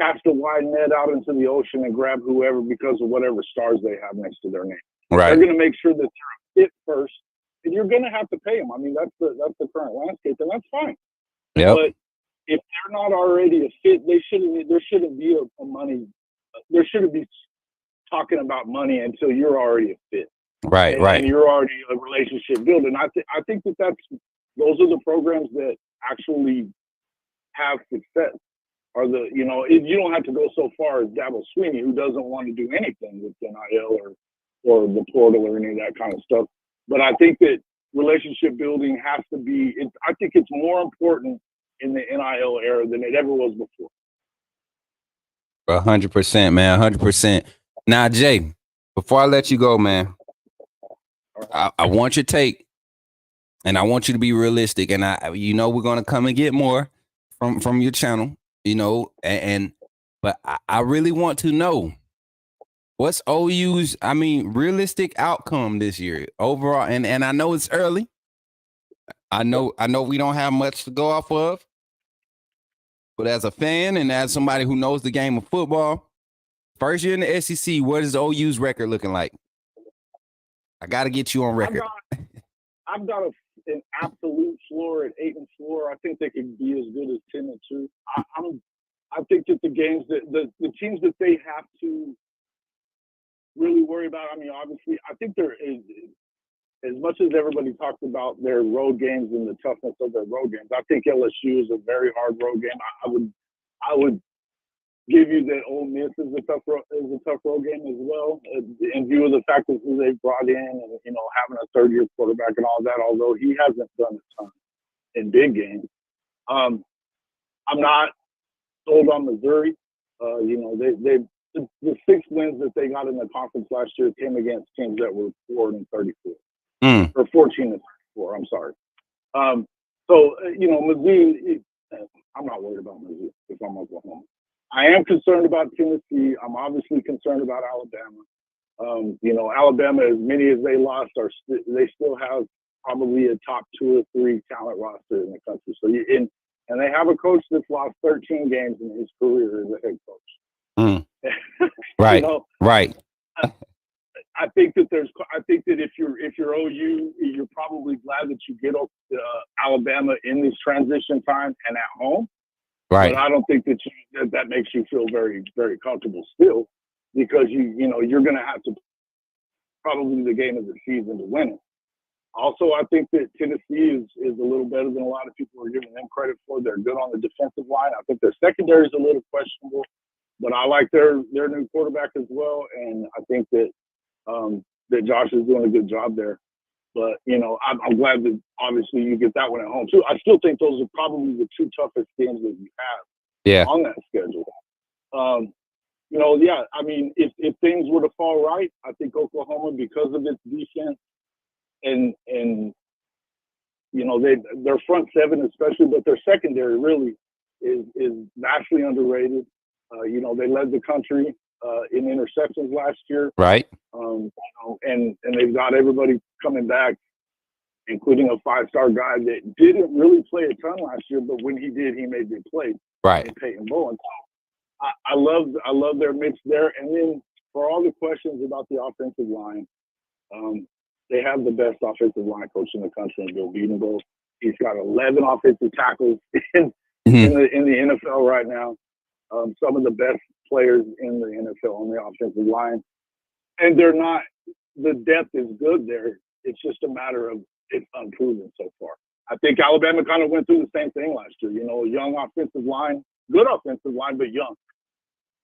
cast a wide net out into the ocean and grab whoever because of whatever stars they have next to their name. Right. They're going to make sure that they're fit first, and you're going to have to pay them. I mean, that's the current landscape, and that's fine. Yep. But if they're not already a fit, there shouldn't be a money. There shouldn't be talking about money until you're already a fit. Right. And you're already a relationship builder. And I think those are the programs that actually have success. Are you don't have to go so far as Dabo Sweeney, who doesn't want to do anything with NIL or the portal or any of that kind of stuff. But I think that relationship building has to be. I think it's more important in the NIL era than it ever was before. 100%, man. 100%. Now, Jay, before I let you go, man, I want your take, and I want you to be realistic. And we're gonna come and get more from your channel, but I really want to know what's OU's, realistic outcome this year overall. And I know it's early. I know we don't have much to go off of, but as a fan and as somebody who knows the game of football, first year in the SEC, what is OU's record looking like? I got to get you on record. I've got an absolute floor at 8-4. I think they could be as good as 10-2. I think that the games that the teams that they have to really worry about. I mean, obviously, I think there is, as much as everybody talks about their road games and the toughness of their road games. I think LSU is a very hard road game. I would give you that Ole Miss is a tough road game as well, in view of the fact that who they brought in and having a third-year quarterback and all that. Although he hasn't done a ton in big games, I'm not sold on Missouri. The 6 wins that they got in the conference last year came against teams that were 4-34 or 14-34. I'm sorry. Mizzou. I'm not worried about Mizzou if I'm Oklahoma. I am concerned about Tennessee. I'm obviously concerned about Alabama. Alabama, as many as they lost, they still have probably a top 2 or 3 talent roster in the country. So and they have a coach that's lost 13 games in his career as a head coach. Right. Right. I think that if you're OU, you're probably glad that you get Alabama in this transition time and at home. Right. But I don't think that makes you feel very, very comfortable still, because you're going to have to probably the game of the season to win it. Also, I think that Tennessee is a little better than a lot of people are giving them credit for. They're good on the defensive line. I think their secondary is a little questionable, but I like their new quarterback as well, and I think that that Josh is doing a good job there. But I'm glad that obviously you get that one at home too. I still think those are probably the 2 toughest games that you have on that schedule. I mean, if things were to fall right, I think Oklahoma, because of its defense and their front 7 especially, but their secondary really is vastly underrated. They led the country in interceptions last year. Right. And they've got everybody coming back, including a 5-star guy that didn't really play a ton last year, but when he did, he made big plays. Right. And Peyton Bowen. So I love their mix there. And then for all the questions about the offensive line, they have the best offensive line coach in the country, in Bill Bedenbaugh. He's got 11 offensive tackles in the NFL right now. Some of the best players in the NFL on the offensive line. And the depth is good there. It's just a matter of it's unproven so far. I think Alabama kind of went through the same thing last year. A young offensive line, good offensive line, but young.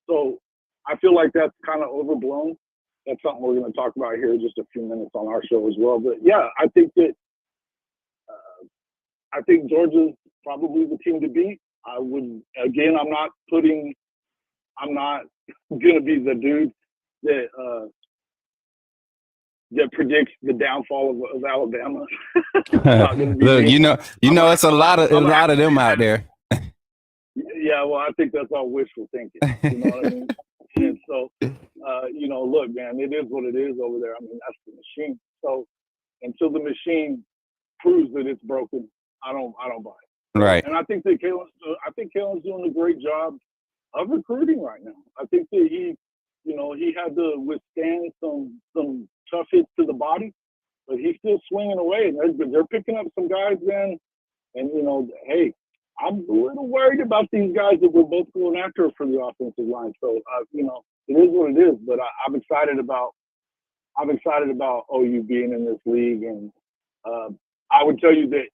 So I feel like that's kind of overblown. That's something we're going to talk about here in just a few minutes on our show as well. But yeah, I think that Georgia's probably the team to beat. I'm not going to be the dude that predicts the downfall of Alabama. Look, it's a lot of them out there. Yeah, well, I think that's all wishful thinking. You know what I mean? And so, look, man, it is what it is over there. I mean, that's the machine. So until the machine proves that it's broken, I don't buy it. Right. And I think Keelon's doing a great job of recruiting right now. I think that he had to withstand some tough hits to the body, but he's still swinging away. And they're picking up some guys, man. And, hey, I'm a little worried about these guys that we're both going after for the offensive line. So, it is what it is. But I'm excited about OU being in this league. And I would tell you that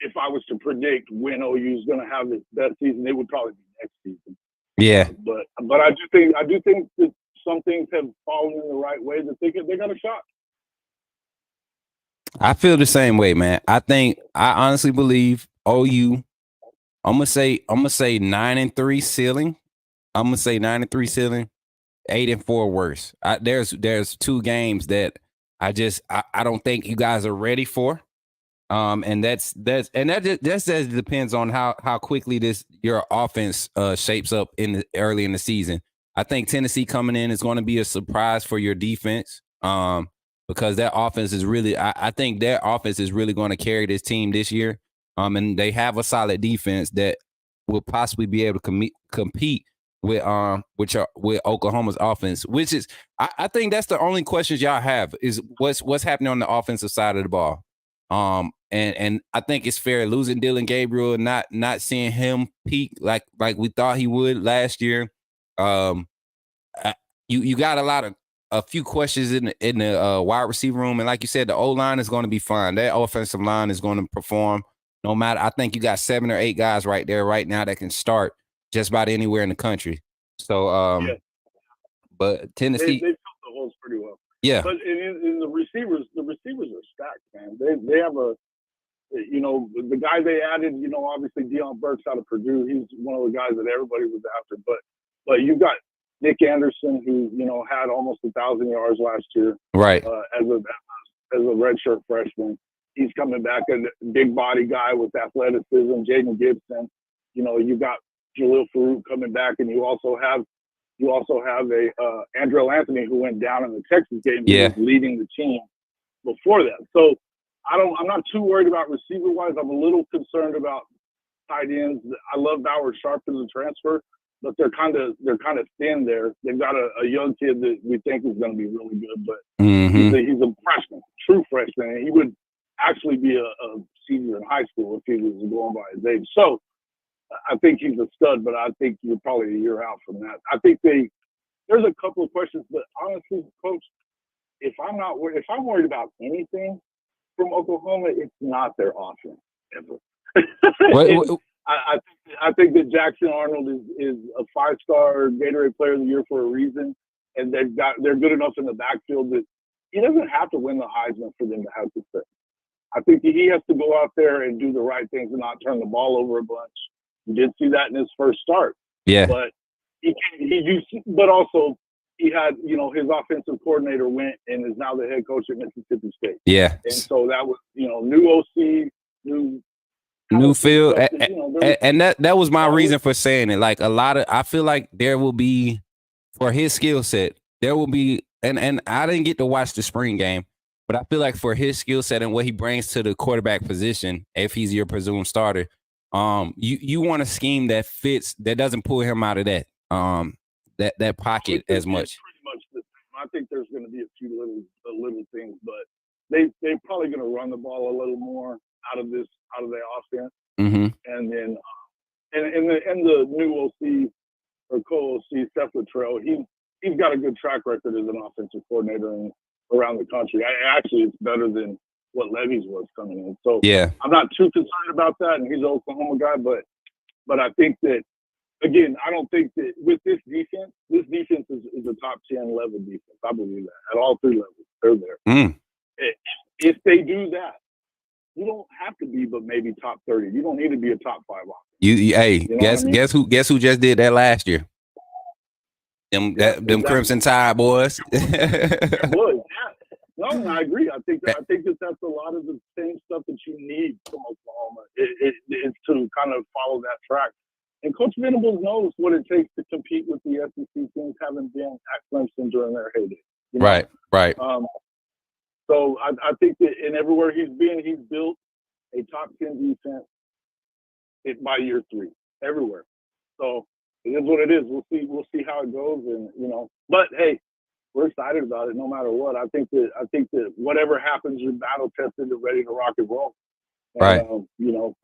if I was to predict when OU is going to have its best season, it would probably be next season. Yeah. But I do think that some things have fallen in the right way that they got a shot. I feel the same way, man. I honestly believe OU. I'm gonna say 9-3 ceiling. I'm gonna say 9-3 ceiling, 8-4 worse. There's two games that I don't think you guys are ready for. And that just depends on how quickly your offense shapes up early in the season. I think Tennessee coming in is going to be a surprise for your defense. Because that offense is really, I think their offense is really going to carry this team this year. And they have a solid defense that will possibly be able to compete with Oklahoma's offense, which is, I think that's the only questions y'all have is what's happening on the offensive side of the ball. And I think it's fair losing Dylan Gabriel, not seeing him peak like we thought he would last year. You got a few questions in the wide receiver room, and like you said, the O-line is going to be fine. That offensive line is going to perform no matter. I think you got 7 or 8 guys right there right now that can start just about anywhere in the country. So, but Tennessee, they filled the holes pretty well. Yeah, but in the receivers are stacked, man. They have the guy they added. Obviously Deion Burks out of Purdue. He's one of the guys that everybody was after. But you've got Nick Anderson, who had almost 1,000 yards last year, right? As a redshirt freshman, he's coming back, a big body guy with athleticism. Jaden Gibson, you got Jalil Farouk coming back, and you also have a Andrell Anthony who went down in the Texas game. Yeah, who was leading the team before that. So I'm not too worried about receiver wise. I'm a little concerned about tight ends. I love Bauer Sharp as a transfer, but they're kind of thin there. They've got a young kid that we think is going to be really good, but he's a freshman, true freshman, and he would actually be a senior in high school if he was going by his age. So I think he's a stud, but I think you're probably a year out from that. I think there's a couple of questions, but honestly, Coach, if I'm worried about anything from Oklahoma, it's not their offense ever. I think that Jackson Arnold is a 5-star Gatorade Player of the Year for a reason, and they're good enough in the backfield that he doesn't have to win the Heisman for them to have success. I think he has to go out there and do the right things and not turn the ball over a bunch. You did see that in his first start. Yeah. But but also he had, his offensive coordinator went and is now the head coach at Mississippi State. Yeah. And so that was, new OC, new field, and that was my reason for saying it. Like I feel like there will be, for his skill set, there will be, and I didn't get to watch the spring game, but I feel like for his skill set and what he brings to the quarterback position, if he's your presumed starter, you want a scheme that fits, that doesn't pull him out of that pocket as much. Pretty much the same. I think there's going to be a few little things, but they're probably going to run the ball a little more out of their offense. Mm-hmm. And then and the new OC or co-OC, Seth Luttrell, he's got a good track record as an offensive coordinator around the country. Actually, it's better than what Levy's was coming in. So yeah, I'm not too concerned about that. And he's an Oklahoma guy, but I think that, again, I don't think that with this defense is a top 10 level defense. I believe that at all 3 levels, they're there. If they do that, you don't have to be, but maybe top 30. You don't need to be a top 5 offense. Guess who just did that last year? Them Crimson Tide boys. It was, yeah. No, I agree. I think that's a lot of the same stuff that you need from Oklahoma. It's to kind of follow that track. And Coach Venables knows what it takes to compete with the SEC teams, having been at Clemson during their heyday. Right. So I think that in everywhere he's been, he's built a top 10 defense by year 3, everywhere. So it is what it is. We'll see how it goes, and but hey, we're excited about it no matter what. I think that whatever happens, you're battle tested and ready to rock and roll. And, right.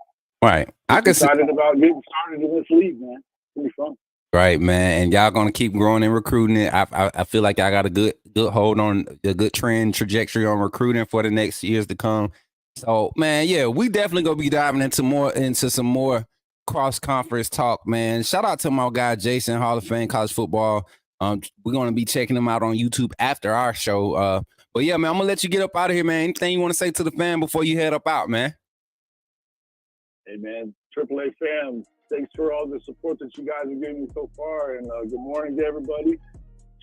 Right. I'm excited about getting started in this league, man. It's gonna be fun. Right, man. And y'all gonna keep growing and recruiting it. I feel like I got a good hold on a good trend trajectory on recruiting for the next years to come. So, man, yeah, we definitely gonna be diving into some more cross conference talk, man. Shout out to my guy Jason, Hall of Fame college football. We're gonna be checking him out on YouTube after our show. But yeah, man, I'm gonna let you get up out of here, man. Anything you want to say to the fan before you head up out, man? Hey, man, AAA fam, thanks for all the support that you guys have given me so far, and good morning to everybody.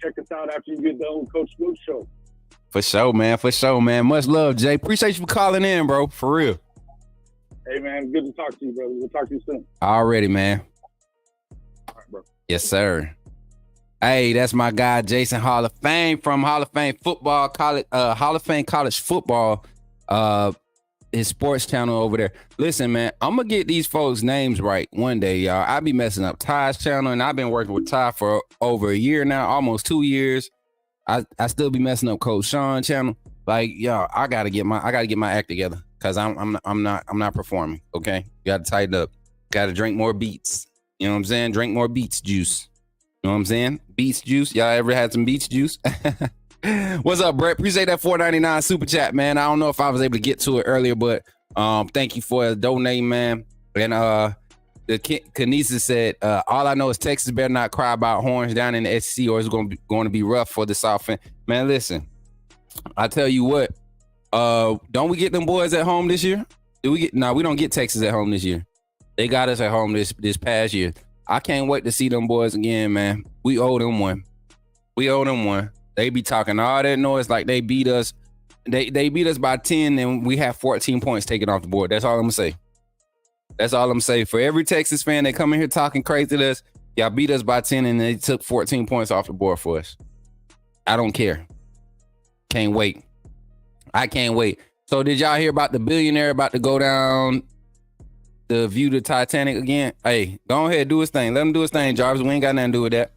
Check us out after you get done with Coach Smook's show. For sure, man. For sure, man. Much love, Jay. Appreciate you for calling in, bro. For real. Hey, man, good to talk to you, brother. We'll talk to you soon. Already, man. All right, bro. Yes, sir. Hey, that's my guy, Jason, Hall of Fame from Hall of Fame football, Hall of Fame college football, his sports channel over there. Listen, man, I'm gonna get these folks' names right one day, y'all. I be messing up Ty's channel, and I've been working with Ty for over a year now, almost 2 years. I still be messing up Coach Sean channel. Like, y'all, I gotta get my act together because I'm not performing. Okay, gotta tighten up. Gotta drink more beets. You know what I'm saying? Drink more beets juice. You know what I'm saying? Beets juice. Y'all ever had some beets juice? What's up, Brett? Appreciate that $4.99 super chat, man. I don't know if I was able to get to it earlier, but thank you for donating, man. And the Kanisa said, all I know is Texas better not cry about horns down in the SEC or it's going to be rough for the South end. Man, listen, I tell you what, don't we get them boys at home this year? We don't get Texas at home this year. They got us at home this past year. I can't wait to see them boys again, man. We owe them one. They be talking all that noise like they beat us. They beat us by 10 and we have 14 points taken off the board. That's all I'm going to say. For every Texas fan that come in here talking crazy to us, y'all beat us by 10 and they took 14 points off the board for us. I don't care. Can't wait. I can't wait. So did y'all hear about the billionaire about to go down the view to Titanic again? Hey, go ahead, do his thing. Let him do his thing, Jarvis. We ain't got nothing to do with that.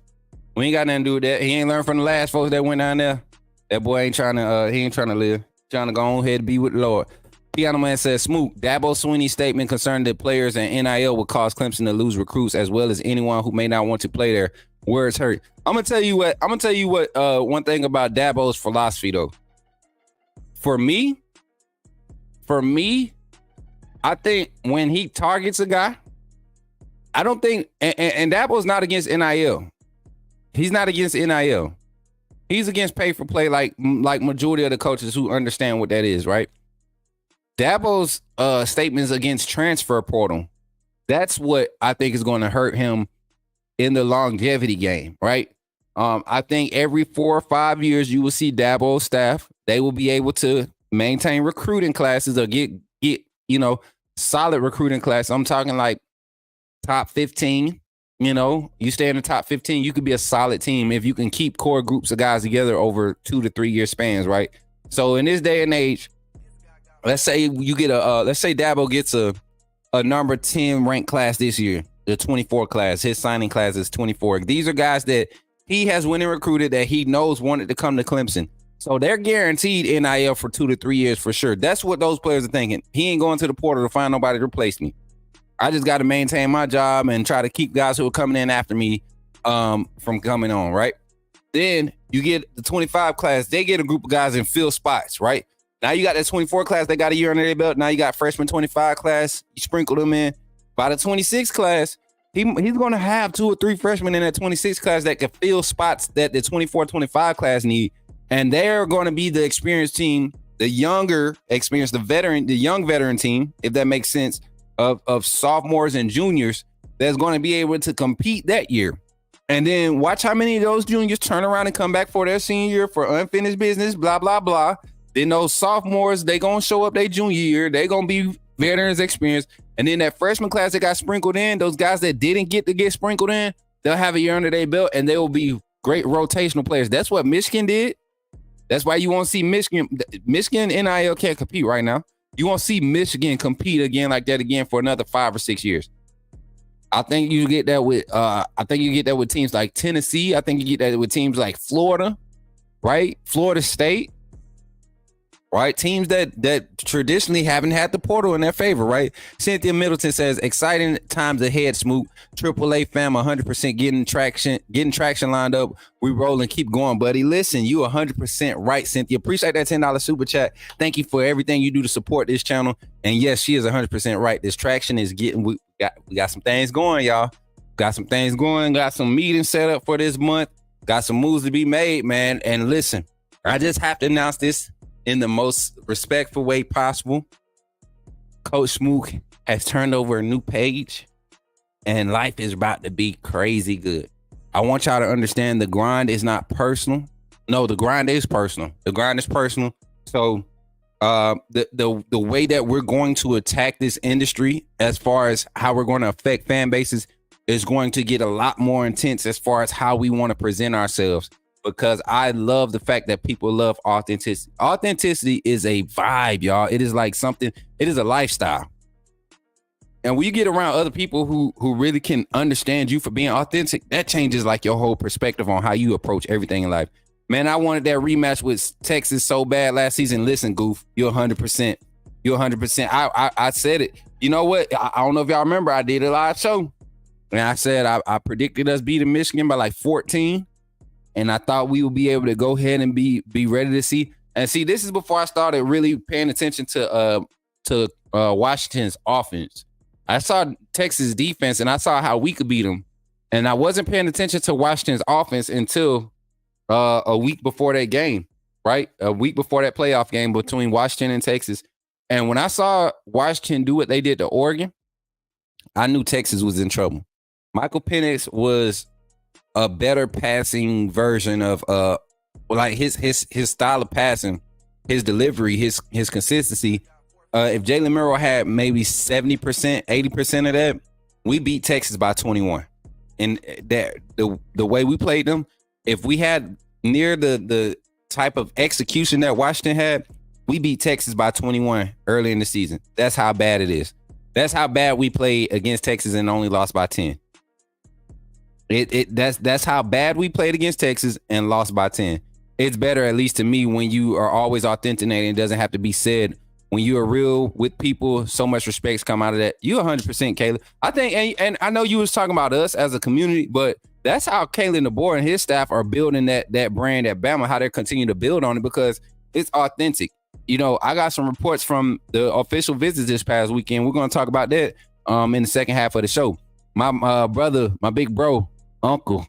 He ain't learned from the last folks that went down there. That boy ain't trying to live. Trying to go on ahead and be with the Lord. Piano Man says, Smook, Dabo Swinney's statement concerned that players and NIL would cause Clemson to lose recruits as well as anyone who may not want to play there. Words hurt. I'm gonna tell you what. One thing about Dabo's philosophy, though. For me, I think when he targets a guy, I don't think, and Dabo's not against NIL. He's not against NIL. He's against pay for play, like majority of the coaches who understand what that is, right? Dabo's statements against transfer portal. That's what I think is going to hurt him in the longevity game, right? I think every 4 or 5 years you will see Dabo's staff. They will be able to maintain recruiting classes or get solid recruiting classes. I'm talking like top 15. You stay in the top 15, you could be a solid team if you can keep core groups of guys together over 2 to 3 year spans, right? So in this day and age, let's say Dabo gets a number 10 ranked class this year, the 24 class. His signing class is 24. These are guys that he has went and recruited that he knows wanted to come to Clemson. So they're guaranteed NIL for 2 to 3 years for sure. That's what those players are thinking. He ain't going to the portal to find nobody to replace me. I just got to maintain my job and try to keep guys who are coming in after me from coming on, right? Then you get the 25 class. They get a group of guys and fill spots, right? Now you got that 24 class. They got a year under their belt. Now you got freshman 25 class. You sprinkle them in. By the 26 class, he's going to have 2 or 3 freshmen in that 26 class that can fill spots that the 24, 25 class need. And they're going to be the experienced team, the younger experienced, the young veteran team, if that makes sense, of sophomores and juniors that's going to be able to compete that year. And then watch how many of those juniors turn around and come back for their senior year for unfinished business, blah, blah, blah. Then those sophomores, they going to show up their junior year. They going to be veterans experience. And then that freshman class that got sprinkled in, those guys that didn't get to get sprinkled in, they'll have a year under their belt and they will be great rotational players. That's what Michigan did. That's why you won't see Michigan NIL can't compete right now. You won't see Michigan compete again like that again for another 5 or 6 years. I think you get that with teams like Tennessee. I think you get that with teams like Florida, right? Florida State, right? Teams that traditionally haven't had the portal in their favor, right? Cynthia Middleton says, exciting times ahead, Smook. AAA fam 100% getting traction lined up. We roll and keep going, buddy. Listen, you 100% right, Cynthia. Appreciate that $10 super chat. Thank you for everything you do to support this channel. And yes, she is 100% right. This traction is getting, we got some things going, y'all. Got some things going. Got some meetings set up for this month. Got some moves to be made, man. And listen, I just have to announce this in the most respectful way possible. Coach Smook has turned over a new page and life is about to be crazy good. I want y'all to understand the grind is not personal. No, the grind is personal. The grind is personal. So the way that we're going to attack this industry as far as how we're going to affect fan bases is going to get a lot more intense as far as how we want to present ourselves. Because I love the fact that people love authenticity. Authenticity is a vibe, y'all. It is like something, it is a lifestyle. And when you get around other people who really can understand you for being authentic, that changes like your whole perspective on how you approach everything in life. Man, I wanted that rematch with Texas so bad last season. Listen, Goof, you're 100%. You're 100%. I said it. You know what? I don't know if y'all remember, I did a live show. And I said I predicted us beating Michigan by like 14. And I thought we would be able to go ahead and be ready to see. And see, this is before I started really paying attention to Washington's offense. I saw Texas defense and I saw how we could beat them. And I wasn't paying attention to Washington's offense until a week before that game, right? A week before that playoff game between Washington and Texas. And when I saw Washington do what they did to Oregon, I knew Texas was in trouble. Michael Penix was a better passing version of like his style of passing, his delivery, his consistency. If Jalen Murrow had maybe 70%, 80% of that, we beat Texas by 21. And that the way we played them, if we had near the type of execution that Washington had, we beat Texas by 21 early in the season. That's how bad it is. That's how bad we played against Texas and only lost by 10. That's how bad we played against Texas and lost by 10. It's better, at least to me, when you are always authentic and it doesn't have to be said. When you are real with people, so much respect's come out of that. You 100%, Caleb. I think, and I know you was talking about us as a community, but that's how Keelon DeboErA and his staff are building that brand at Bama, how they're continuing to build on it because it's authentic. You know, I got some reports from the official visits this past weekend. We're going to talk about that in the second half of the show. My brother, my big bro, Uncle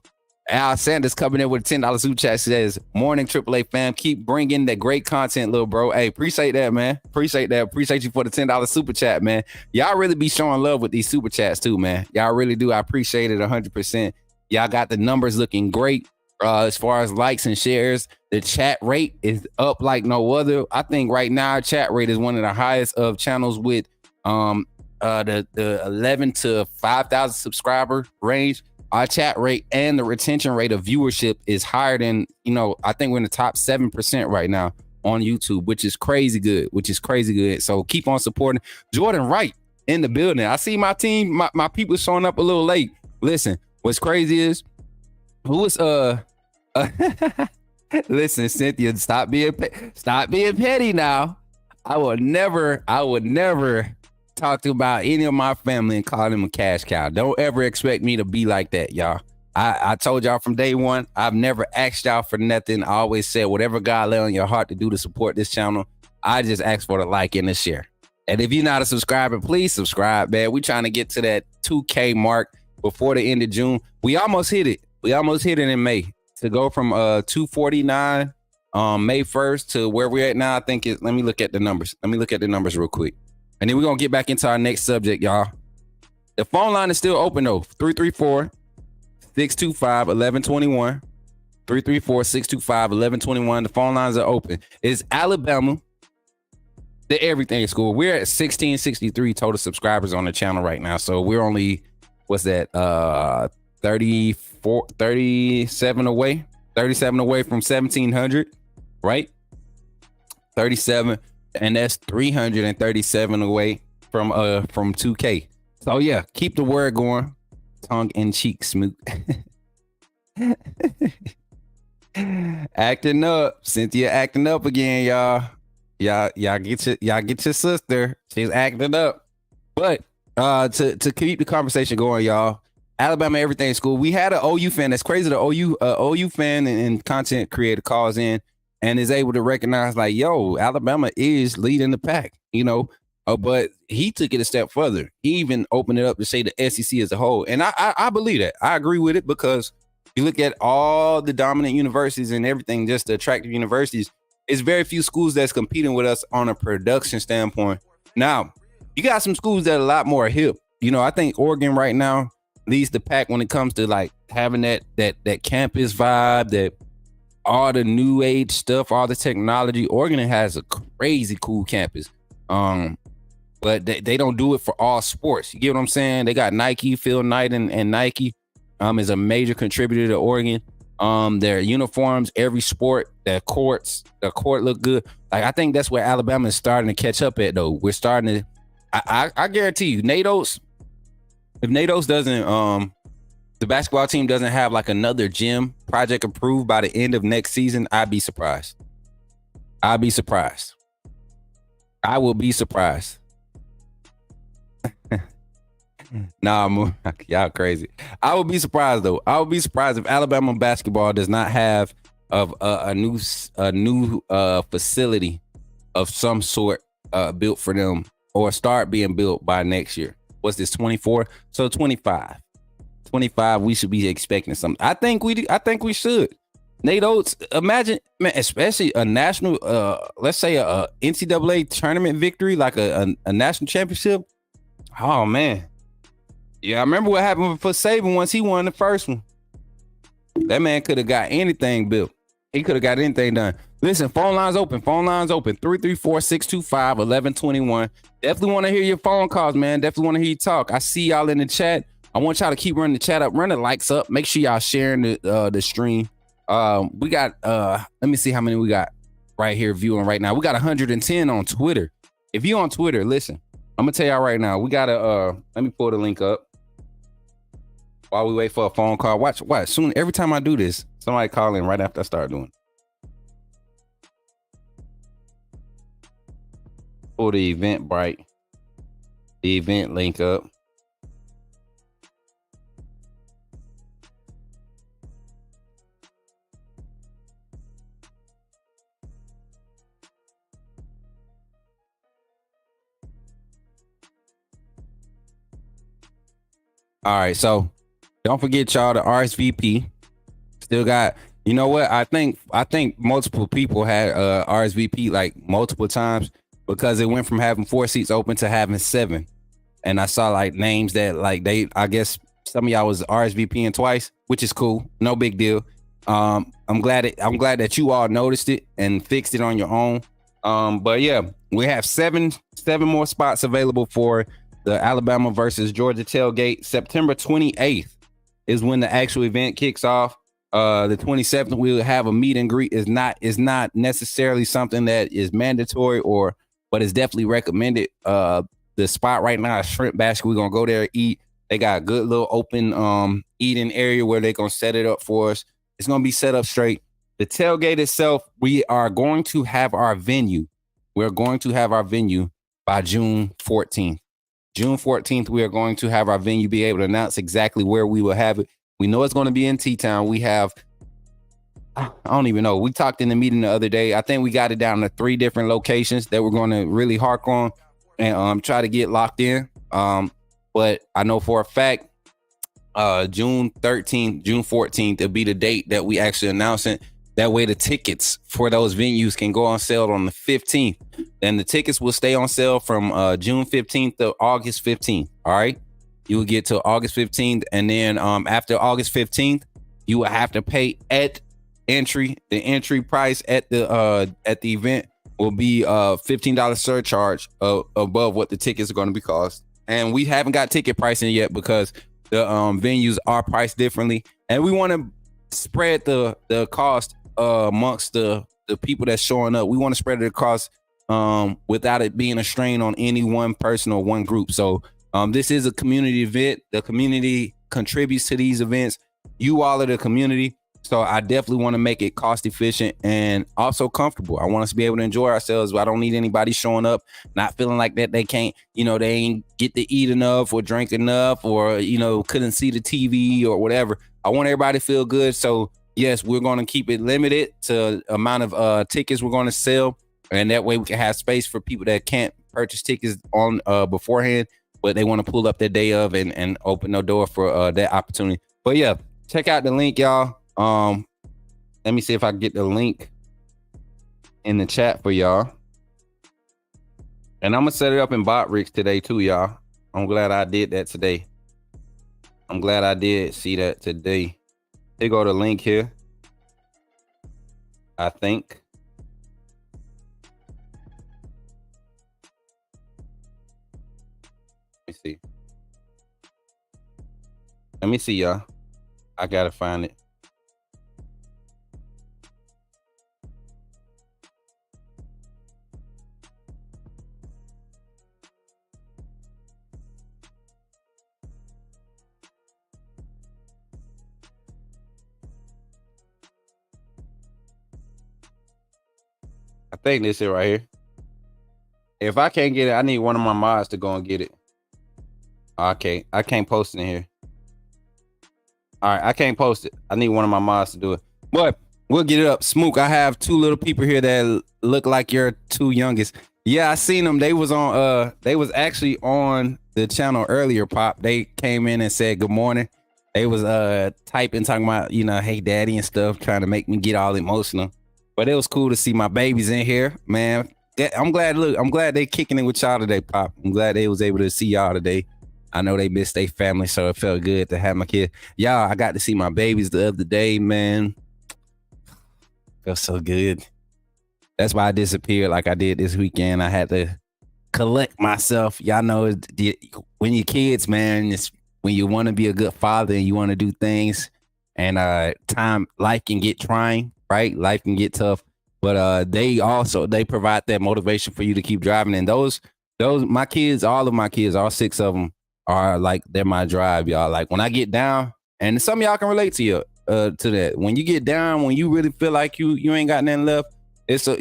Al Sanders coming in with a $10 super chat says, morning AAA fam, keep bringing that great content, little bro. Hey, appreciate that, man. Appreciate that. Appreciate you for the $10 super chat, man. Y'all really be showing love with these super chats too, man. Y'all really do. I appreciate it 100%. Y'all got the numbers looking great as far as likes and shares. The chat rate is up like no other. I think right now our chat rate is one of the highest of channels with the 11 to 5,000 subscriber range. Our chat rate and the retention rate of viewership is higher than, you know, I think we're in the top 7% right now on YouTube, which is crazy good. So keep on supporting. Jordan Wright in the building. I see my team, my people showing up a little late. Listen, what's crazy is listen, Cynthia, stop being petty now. I would never talk about any of my family and call them a cash cow. Don't ever expect me to be like that, y'all. I told y'all from day one, I've never asked y'all for nothing. I always said whatever God lay on your heart to do to support this channel, I just ask for the like and the share. And if you're not a subscriber, please subscribe, man. We're trying to get to that 2K mark before the end of June. We almost hit it. In May. To go from 249 May 1st to where we're at now, I think let me look at the numbers. Real quick. And then we're going to get back into our next subject, y'all. The phone line is still open, though. 334-625-1121. 334-625-1121. The phone lines are open. It's Alabama, the everything school. We're at 1663 total subscribers on the channel right now. So we're only, 37 away from 1,700, right? 37. And that's 337 away from 2K. So yeah, keep the word going. tongue in cheek, Smook. Acting up. Cynthia acting up again, y'all. Y'all get your sister. She's acting up. But to keep the conversation going, y'all, Alabama Everything School. We had an OU fan. That's crazy. The OU fan and content creator calls in and is able to recognize, like, yo, Alabama is leading the pack, you know. But he took it a step further. He even opened it up to say the SEC as a whole. And I believe that. I agree with it, because you look at all the dominant universities and everything, just the attractive universities, it's very few schools that's competing with us on a production standpoint. Now, you got some schools that are a lot more hip. You know, I think Oregon right now leads the pack when it comes to like having that campus vibe, that all the new age stuff, all the technology. Oregon has a crazy cool campus. But they don't do it for all sports. You get what I'm saying? They got Nike, Phil Knight and Nike is a major contributor to Oregon. Their uniforms, every sport, the court look good. Like, I think that's where Alabama is starting to catch up at, though. We're starting to, I guarantee you, if NATO's doesn't, the basketball team doesn't have like another gym project approved by the end of next season, I'd be surprised. I will be surprised. Nah, y'all crazy. I would be surprised, though. I would be surprised if Alabama basketball does not have a new facility of some sort built for them, or start being built by next year. What's this, 24? So 25, we should be expecting something. I think we should. Nate Oates, imagine, man, especially a national, let's say a NCAA tournament victory, like a national championship. Oh, man. Yeah, I remember what happened for Saban once he won the first one. That man could have got anything built. He could have got anything done. Listen, phone lines open. 334-625-1121. Definitely want to hear your phone calls, man. Definitely want to hear you talk. I see y'all in the chat. I want y'all to keep running the chat up, run the likes up. Make sure y'all sharing the stream. We got, let me see how many we got right here viewing right now. We got 110 on Twitter. If you on Twitter, listen, I'm gonna tell y'all right now, we gotta, let me pull the link up while we wait for a phone call. Watch, soon, every time I do this, somebody call in right after I start doing it. Pull the event link up. All right, so don't forget, y'all, the RSVP. Still got, you know what? I think multiple people had RSVP like multiple times, because it went from having 4 seats open to having 7. And I saw like names that like I guess some of y'all was RSVPing twice, which is cool. No big deal. I'm glad that you all noticed it and fixed it on your own. But yeah, we have seven more spots available for the Alabama versus Georgia tailgate. September 28th is when the actual event kicks off. The 27th, we'll have a meet and greet. Is not necessarily something that is mandatory, but it's definitely recommended. The spot right now is Shrimp Basket. We're gonna go there, eat. They got a good little open eating area where they're gonna set it up for us. It's gonna be set up straight. The tailgate itself, we are going to have our venue. We're going to have our venue by June 14th. June 14th, we are going to have our venue, be able to announce exactly where we will have it. We know it's going to be in T-Town. We have, I don't even know. We talked in the meeting the other day. I think we got it down to 3 different locations that we're going to really hark on and try to get locked in. But I know for a fact, June 13th, June 14th, it'll be the date that we actually announce it. That way the tickets for those venues can go on sale on the 15th. And the tickets will stay on sale from June 15th to August 15th. All right. You will get to August 15th. And then after August 15th, you will have to pay at entry. The entry price at the event will be $15 surcharge above what the tickets are going to be cost. And we haven't got ticket pricing yet because the venues are priced differently. And we want to spread the cost amongst the people that's showing up. We want to spread the cost without it being a strain on any one person or one group. So this is a community event. The community contributes to these events. You all are the community. So I definitely want to make it cost efficient and also comfortable. I want us to be able to enjoy ourselves. I don't need anybody showing up not feeling like that they can't, they ain't get to eat enough or drink enough or, couldn't see the TV or whatever. I want everybody to feel good. So yes, we're going to keep it limited to amount of tickets we're going to sell. And that way we can have space for people that can't purchase tickets on beforehand, but they want to pull up their day of and open the door for that opportunity. But yeah, check out the link, y'all. Let me see if I can get the link in the chat for y'all. And I'm gonna set it up in bot rigs today too, y'all. I'm glad I did that today. I'm glad I did see that today. They go to link here, I think. Let me see, y'all. I gotta find it. I think this is right here. If I can't get it, I need one of my mods to go and get it. Okay, I can't post it in here. All right, I can't post it. I need one of my mods to do it. But we'll get it up. Smook, I have two little people here that look like your two youngest. Yeah, I seen them. They was actually on the channel earlier, Pop. They came in and said good morning. They was typing, talking about, hey daddy and stuff, trying to make me get all emotional. But it was cool to see my babies in here, man. I'm glad they kicking it with y'all today, Pop. I'm glad they was able to see y'all today. I know they missed their family, so it felt good to have my kid. Y'all, I got to see my babies the other day, man. Felt so good. That's why I disappeared like I did this weekend. I had to collect myself. Y'all know when you're kids, man, it's when you want to be a good father and you want to do things, and life can get trying, right? Life can get tough, but they provide that motivation for you to keep driving. And those my kids, all of my kids, all 6 of them are like, they're my drive, y'all. Like when I get down, and some of y'all can relate to that. When you get down, when you really feel like you ain't got nothing left,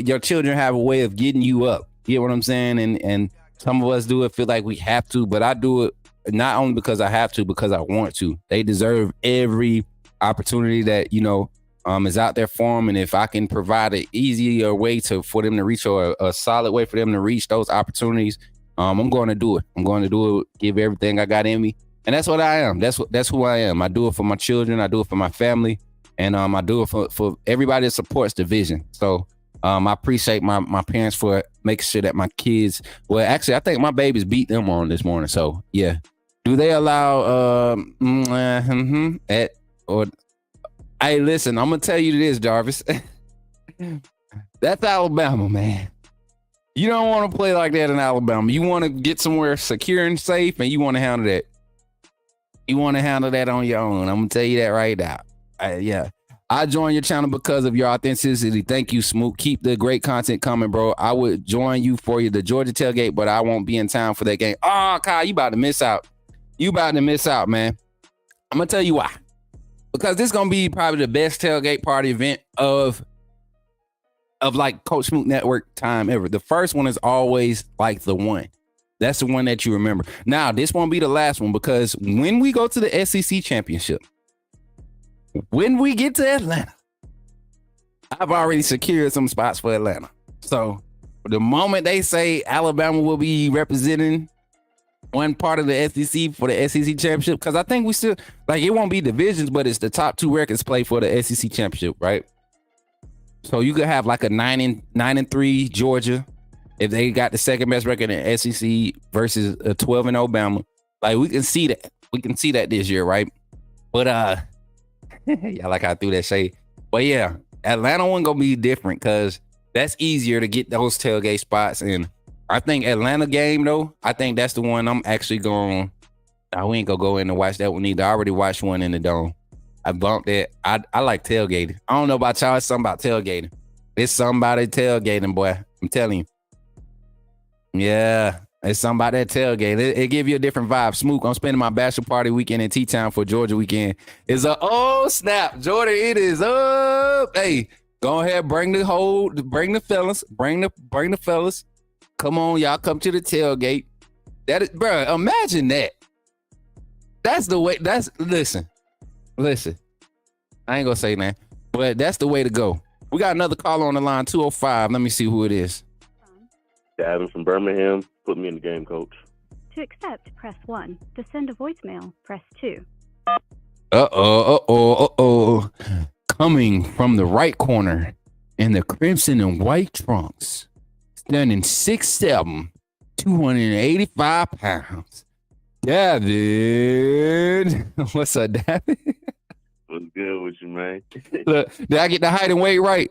your children have a way of getting you up. You get what I'm saying? And some of us do it, feel like we have to, but I do it not only because I have to, because I want to. They deserve every opportunity that, is out there for them. And if I can provide an easier way for them to reach, or a solid way for them to reach those opportunities, I'm going to do it. I'm going to do it, give everything I got in me. And that's what I am. That's who I am. I do it for my children. I do it for my family. And I do it for everybody that supports the vision. So I appreciate my parents for making sure that my kids, well, actually, I think my babies beat them on this morning. So, yeah. Do they allow, hey, listen, I'm going to tell you this, Jarvis. That's Alabama, man. You don't want to play like that in Alabama. You want to get somewhere secure and safe, and you want to handle that. You want to handle that on your own. I'm going to tell you that right now. Yeah. I joined your channel because of your authenticity. Thank you, Smook. Keep the great content coming, bro. I would join you for the Georgia tailgate, but I won't be in town for that game. Oh, Kyle, you about to miss out. You about to miss out, man. I'm going to tell you why. Because this is going to be probably the best tailgate party event of like Coach Smook Network time ever. The first one is always like the one. That's the one that you remember. Now, this won't be the last one, because when we go to the SEC championship, when we get to Atlanta, I've already secured some spots for Atlanta. So the moment they say Alabama will be representing one part of the SEC for the SEC championship, because I think we still, like, it won't be divisions, but it's the top 2 records play for the SEC championship, right? So you could have like a 9-3 Georgia if they got the second best record in SEC versus a 12-0 Alabama. Like, we can see that. We can see that this year, right? But yeah, like I threw that shade. But yeah, Atlanta one gonna be different because that's easier to get those tailgate spots. And I think Atlanta game though, I think that's the one I'm actually going. Nah, we ain't gonna go in and watch that one either. I already watched one in the dome. I bumped it. I like tailgating. I don't know about y'all. It's something about tailgating. It's somebody tailgating, boy. I'm telling you. Yeah. It's something about that tailgate. It give you a different vibe. Smook, I'm spending my bachelor party weekend in T-Town for Georgia weekend. It's snap. Jordan, it is up. Hey, go ahead, bring the fellas. Bring the fellas. Come on, y'all come to the tailgate. That is, bro, imagine that. That's the way, listen. I ain't gonna say that, but that's the way to go. We got another caller on the line, 205. Let me see who it is. Gavin from Birmingham. Put me in the game, coach. To accept, press 1. To send a voicemail, press 2. Coming from the right corner in the crimson and white trunks, standing 6'7", 285 pounds. David. What's up, David? What's good with you, man? Look, did I get the height and weight right?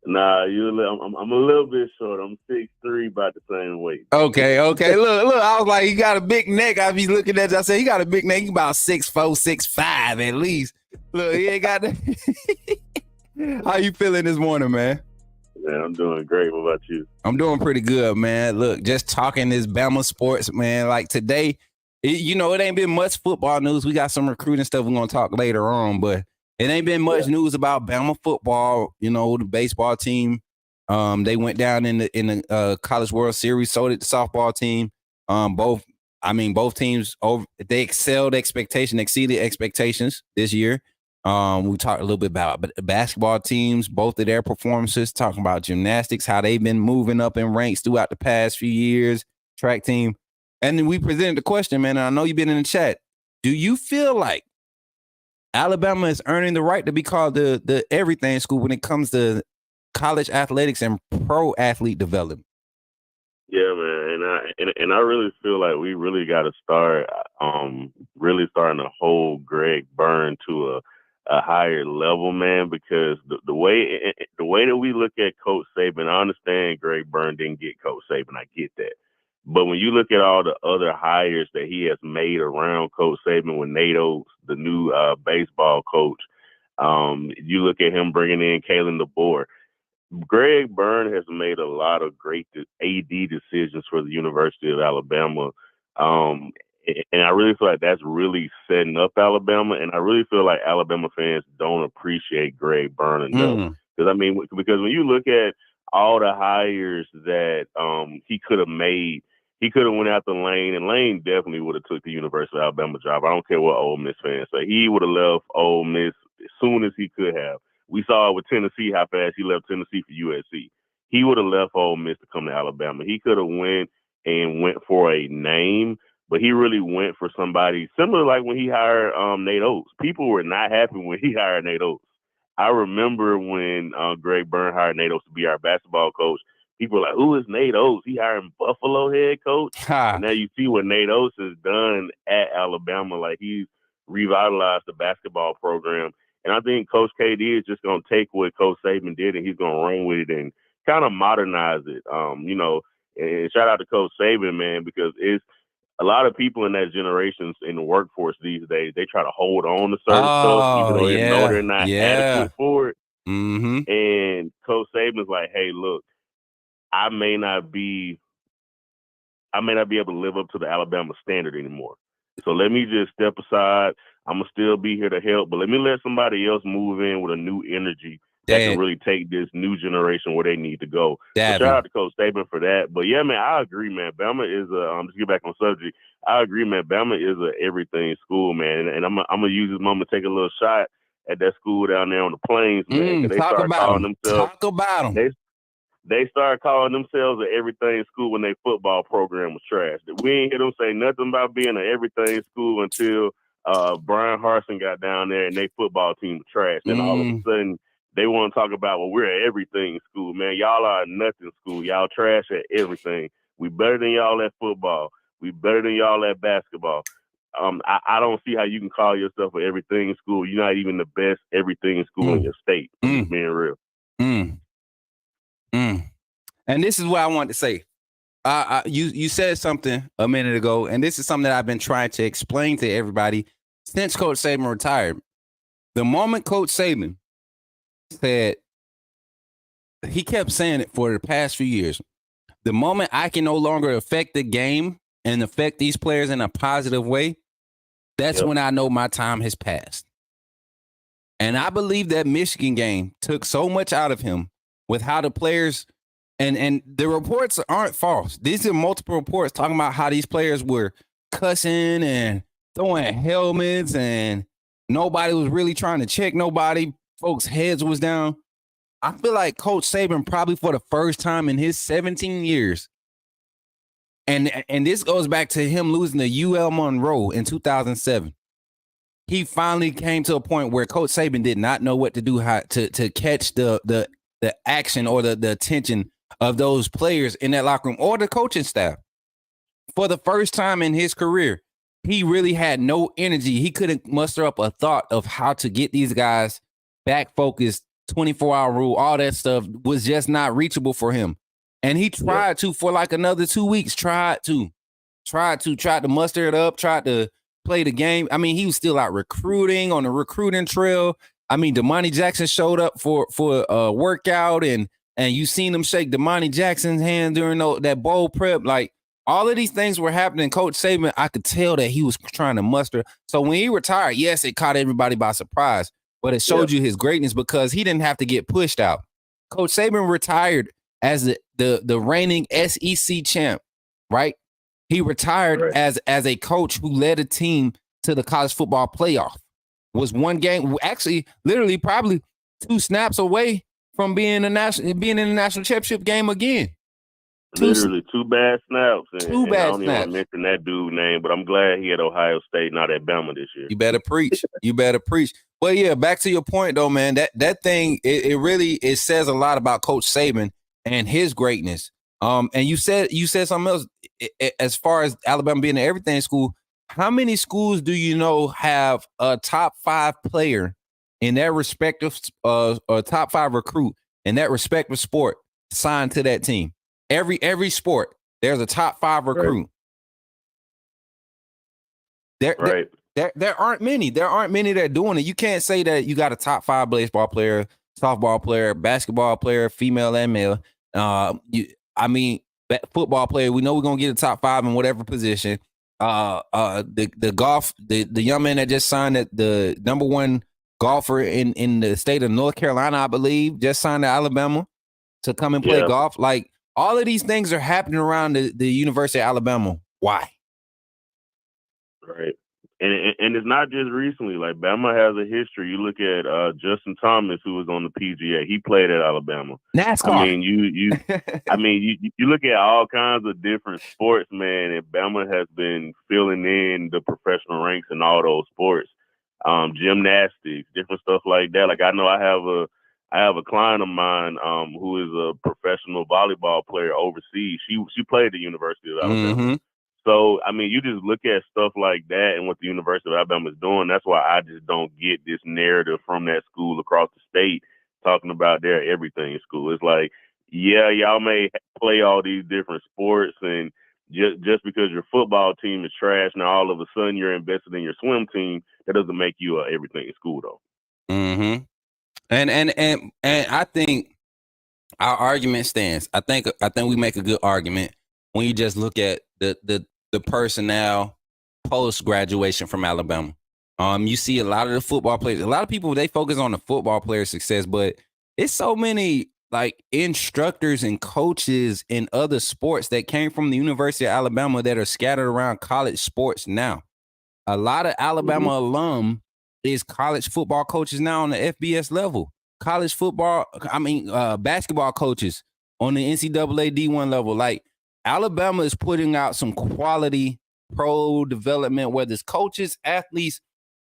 Nah, I'm a little bit short. I'm 6'3", about the same weight. Okay. Look, I was like, he got a big neck. I be looking at you. I said, he got a big neck. He about 6'4", 6'5", at least. Look, he ain't got the... How you feeling this morning, man? Man, I'm doing great. What about you? I'm doing pretty good, man. Look, just talking this Bama sports, man. Like today, it ain't been much football news. We got some recruiting stuff we're going to talk later on, but it ain't been much news about Bama football. The baseball team, they went down in the College World Series. So did the softball team. Both teams they exceeded expectations this year. We talked a little bit about basketball teams, both of their performances, talking about gymnastics, how they've been moving up in ranks throughout the past few years, track team. And then we presented the question, man, and I know you've been in the chat. Do you feel like Alabama is earning the right to be called the everything school when it comes to college athletics and pro athlete development? Yeah, man, and I really feel like we really got to start really starting to hold Greg Byrne to a higher level, man, because the way that we look at Coach Saban, I understand Greg Byrne didn't get Coach Saban. I get that. But when you look at all the other hires that he has made around Coach Saban with Nate Oates, the new baseball coach, you look at him bringing in Keelon DeboErA. Greg Byrne has made a lot of great AD decisions for the University of Alabama. And I really feel like that's really setting up Alabama. And I really feel like Alabama fans don't appreciate Greg Byrne enough. Because when you look at all the hires that he could have made, he could have went after Lane, and Lane definitely would have took the University of Alabama job. I don't care what Ole Miss fans say. He would have left Ole Miss as soon as he could have. We saw with Tennessee how fast he left Tennessee for USC. He would have left Ole Miss to come to Alabama. He could have went for a name, but he really went for somebody similar like when he hired Nate Oates. People were not happy when he hired Nate Oates. I remember when Greg Byrne hired Nate Oates to be our basketball coach. People were like, who is Nate Oates? He hired Buffalo head coach. And now you see what Nate Oates has done at Alabama. Like, he's revitalized the basketball program. And I think Coach KD is just going to take what Coach Saban did and he's going to run with it and kind of modernize it. And shout out to Coach Saban, man, because it's a lot of people in that generation in the workforce these days, they try to hold on to certain stuff, even though they know they're not adequate for it. Mm-hmm. And Coach Saban's like, hey, look, I may not be able to live up to the Alabama standard anymore. So let me just step aside. I'm going to still be here to help, but let me let somebody else move in with a new energy that can really take this new generation where they need to go. So shout out to Coach Saban for that. But yeah, man, I agree, man. Bama is just get back on subject. I agree, man. Bama is a everything school, man. And I'm going to use this moment to take a little shot at that school down there on the plains, man. Talk about them. They started calling themselves an everything school when their football program was trash. We ain't hear them say nothing about being an everything school until Brian Harsin got down there and their football team was trash. Then all of a sudden, they want to talk about, well, we're an everything school, man. Y'all are a nothing school. Y'all trash at everything. We better than y'all at football. We better than y'all at basketball. I don't see how you can call yourself an everything school. You're not even the best everything school in your state. Just being real. And this is what I want to say. You said something a minute ago, and this is something that I've been trying to explain to everybody since Coach Saban retired. The moment Coach Saban said, he kept saying it for the past few years, the moment I can no longer affect the game and affect these players in a positive way, that's when I know my time has passed. And I believe that Michigan game took so much out of him with how the players and the reports aren't false. These are multiple reports talking about how these players were cussing and throwing helmets and nobody was really trying to check nobody. Folks' heads was down. I feel like Coach Saban probably for the first time in his 17 years, and this goes back to him losing to UL Monroe in 2007. He finally came to a point where Coach Saban did not know what to do, how to catch the action or the attention of those players in that locker room or the coaching staff. For the first time in his career, he really had no energy. He couldn't muster up a thought of how to get these guys back focused. 24-hour rule, all that stuff was just not reachable for him. And he tried to for like another 2 weeks, tried to muster it up, tried to play the game. I mean, he was still out recruiting on the recruiting trail. I mean, Damani Jackson showed up for a workout and you seen him shake Damani Jackson's hand during that bowl prep. Like all of these things were happening. Coach Saban, I could tell that he was trying to muster. So when he retired, yes, it caught everybody by surprise. But it showed you his greatness because he didn't have to get pushed out. Coach Saban retired as the reigning SEC champ, right? He retired as a coach who led a team to the college football playoff. Was one game, actually, literally, probably 2 snaps away from being in the national championship game again. Literally 2 bad snaps. Two bad I don't snaps. even mention that dude's name, but I'm glad he had Ohio State, not at Bama this year. You better preach. You better preach. But yeah, back to your point though, man. That thing, it really says a lot about Coach Saban and his greatness. And you said something else as far as Alabama being an everything school. How many schools do you know have a top 5 player in their respective or top 5 recruit in that respective sport signed to that team? Every sport, there's a top 5 recruit. There aren't many. There aren't many that are doing it. You can't say that you got a top 5 baseball player, softball player, basketball player, female and male. Football player. We know we're gonna get a top 5 in whatever position. The golf, the young man that just signed the number 1 golfer in the state of North Carolina, I believe, just signed to Alabama to come and play golf. Like all of these things are happening around the University of Alabama. Why? Right. And it's not just recently. Like Bama has a history. You look at Justin Thomas, who was on the PGA. He played at Alabama. NASCAR. I mean, you look at all kinds of different sports, man. And Bama has been filling in the professional ranks in all those sports, gymnastics, different stuff like that. Like I know I have a client of mine who is a professional volleyball player overseas. She played at the University of Alabama. Mm-hmm. So, I mean, you just look at stuff like that and what the University of Alabama is doing. That's why I just don't get this narrative from that school across the state talking about their everything school. It's like, yeah, y'all may play all these different sports, and just because your football team is trash, now all of a sudden you're invested in your swim team, that doesn't make you everything school, though. Mm-hmm. And I think our argument stands. I think we make a good argument when you just look at the personnel post graduation from Alabama. You see a lot of the football players. A lot of people, they focus on the football player success, but it's so many like instructors and coaches in other sports that came from the University of Alabama that are scattered around college sports now. A lot of Alabama alum is college football coaches now on the FBS level. College football, basketball coaches on the NCAA D1 level. Like Alabama is putting out some quality pro development, whether it's coaches, athletes,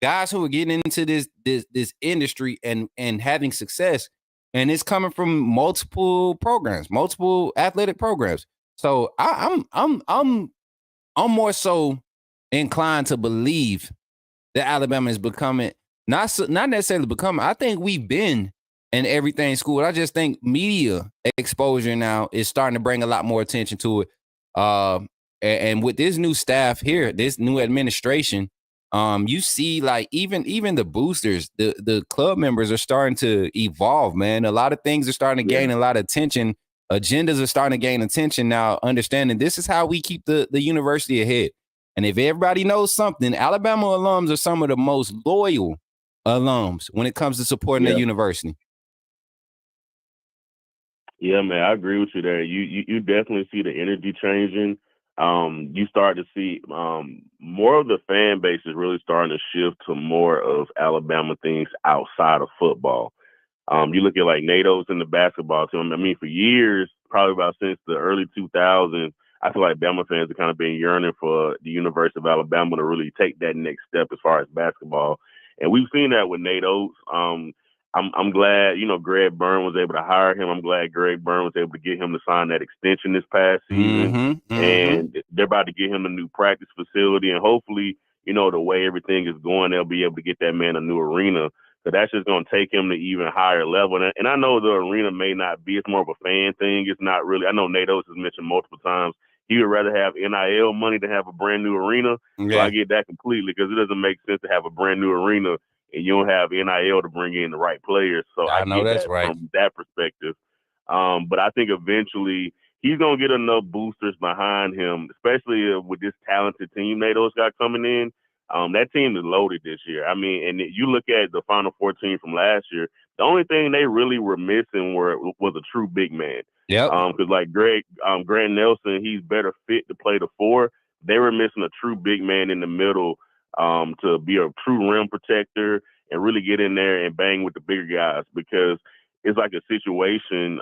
guys who are getting into this industry and having success. And it's coming from multiple programs, multiple athletic programs. So I'm more so inclined to believe that Alabama is becoming not necessarily becoming. I think we've been an everything school. I just think media exposure now is starting to bring a lot more attention to it. And with this new staff here, this new administration, you see like even the boosters, the club members are starting to evolve, man. A lot of things are starting to gain a lot of attention agendas are starting to gain attention now, understanding this is how we keep the university ahead. And if everybody knows something, Alabama alums are some of the most loyal alums when it comes to supporting the university. Yeah, man, I agree with you there. You definitely see the energy changing. You start to see more of the fan base is really starting to shift to more of Alabama things outside of football. You look at like NATO's in the basketball team. I mean, for years, probably about since the early 2000s, I feel like Bama fans have kind of been yearning for the University of Alabama to really take that next step as far as basketball. And we've seen that with NATO's. I'm glad, Greg Byrne was able to hire him. I'm glad Greg Byrne was able to get him to sign that extension this past season. And they're about to get him a new practice facility. And hopefully, the way everything is going, they'll be able to get that man a new arena. So that's just going to take him to even higher level. And I know the arena may not be, it's more of a fan thing. It's not really, I know Natos has mentioned multiple times, he would rather have NIL money than have a brand new arena. Yeah. So I get that completely because it doesn't make sense to have a brand new arena and you don't have NIL to bring in the right players. So I know get that right from that perspective. But I think eventually he's going to get enough boosters behind him, especially with this talented team Natos got coming in. That team is loaded this year. I mean, and you look at the Final 14 from last year, the only thing they really were missing was a true big man. Yeah. Because like Grant Nelson, he's better fit to play the 4. They were missing a true big man in the middle to be a true rim protector and really get in there and bang with the bigger guys, because it's like a situation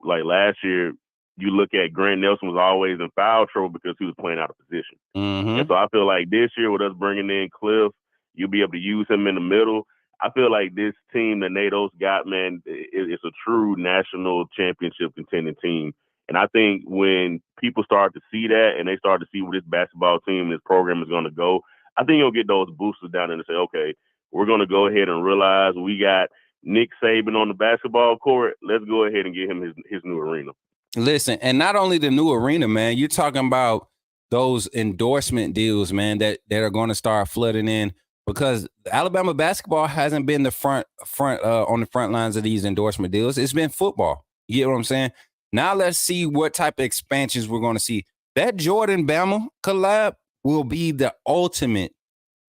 like last year. You look at Grant Nelson was always in foul trouble because he was playing out of position. And so I feel like this year with us bringing in Cliff, you'll be able to use him in the middle. I feel like this team that NATO's got, man, it's a true national championship contending team. And I think when people start to see that and they start to see where this basketball team and this program is going to go, I think you'll get those boosters down there and say, okay, we're going to go ahead and realize we got Nick Saban on the basketball court. Let's go ahead and get him his new arena. Listen, and not only the new arena, man, you're talking about those endorsement deals, man, that are going to start flooding in, because Alabama basketball hasn't been the front on the front lines of these endorsement deals. It's been football. You get what I'm saying? Now let's see what type of expansions we're going to see. That Jordan-Bama collab will be the ultimate.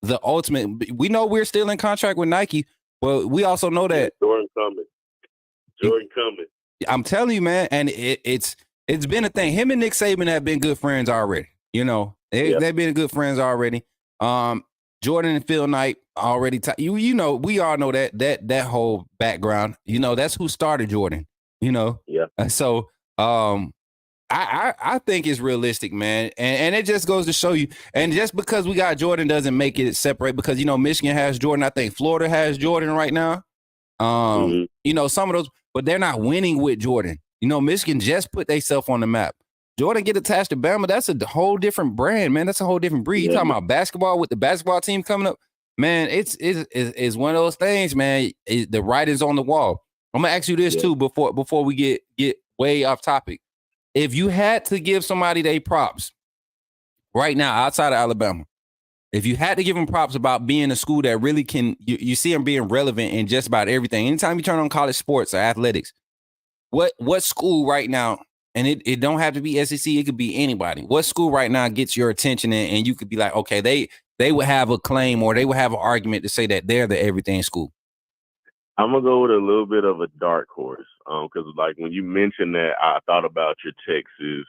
We know we're still in contract with Nike, but we also know that Jordan coming. I'm telling you, man, and it's been a thing. Him and Nick Saban have been good friends already. They've been good friends already. Jordan and Phil Knight already. We all know that whole background. That's who started Jordan. Yeah. So I think it's realistic, man, and it just goes to show you. And just because we got Jordan doesn't make it separate, because Michigan has Jordan. I think Florida has Jordan right now. Some of those. But they're not winning with Jordan. Michigan just put themselves on the map. Jordan get attached to Bama. That's a whole different brand, man. That's a whole different breed. You talking about basketball with the basketball team coming up, man? It's one of those things, man. The writing's on the wall. I'm gonna ask you this too before we get way off topic. If you had to give somebody their props right now outside of Alabama, if you had to give them props about being a school that really can, you see them being relevant in just about everything. Anytime you turn on college sports or athletics, what school right now, and it don't have to be SEC, it could be anybody. What school right now gets your attention and you could be like, okay, they would have a claim or they would have an argument to say that they're the everything school? I'm going to go with a little bit of a dark horse because like when you mentioned that, I thought about your Texas.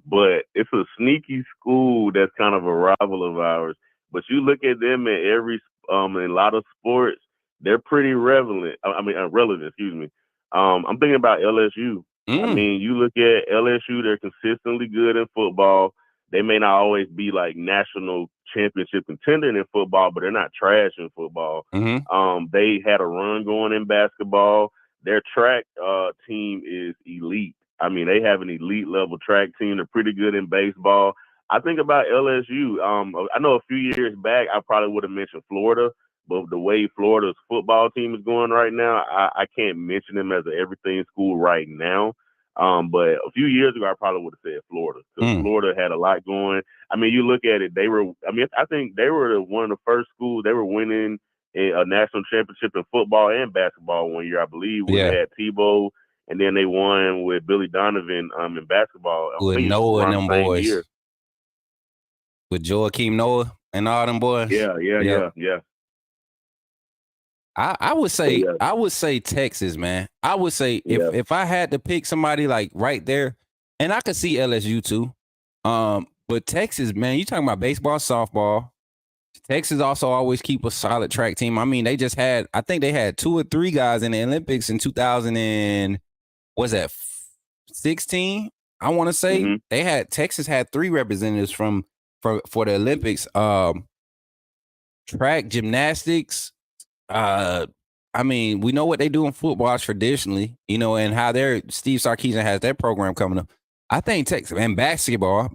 But it's a sneaky school that's kind of a rival of ours. But you look at them in every in a lot of sports, they're pretty relevant. Excuse me. I'm thinking about LSU. I mean, you look at LSU, they're consistently good in football. They may not always be like national championship contender in football, but they're not trash in football. They had a run going in basketball. Their track team is elite. I mean, they have an elite level track team. They're pretty good in baseball. I think about LSU. I know a few years back, I probably would have mentioned Florida, but the way Florida's football team is going right now, I can't mention them as an everything school right now. But a few years ago, I probably would have said Florida, because Florida had a lot going. I mean, you look at it, I think they were one of the first schools. They were winning a national championship in football and basketball one year, I believe, when they had Tebow and then they won with Billy Donovan in basketball. I With think it was Noah and around them the same boys. year. With Joakim Noah and all them boys. Yeah. I would say Yeah. I would say Texas, man. I would say Yeah. if I had to pick somebody like right there, and I could see LSU too. But Texas, man, you talking about baseball, softball. Texas also always keep a solid track team. I mean, I think they had 2 or 3 guys in the Olympics in 2000 and was that 16? I want to say Texas had 3 representatives for the Olympics. Track, gymnastics. I mean, we know what they do in football traditionally, and how Steve Sarkisian has their program coming up. I think Texas and basketball,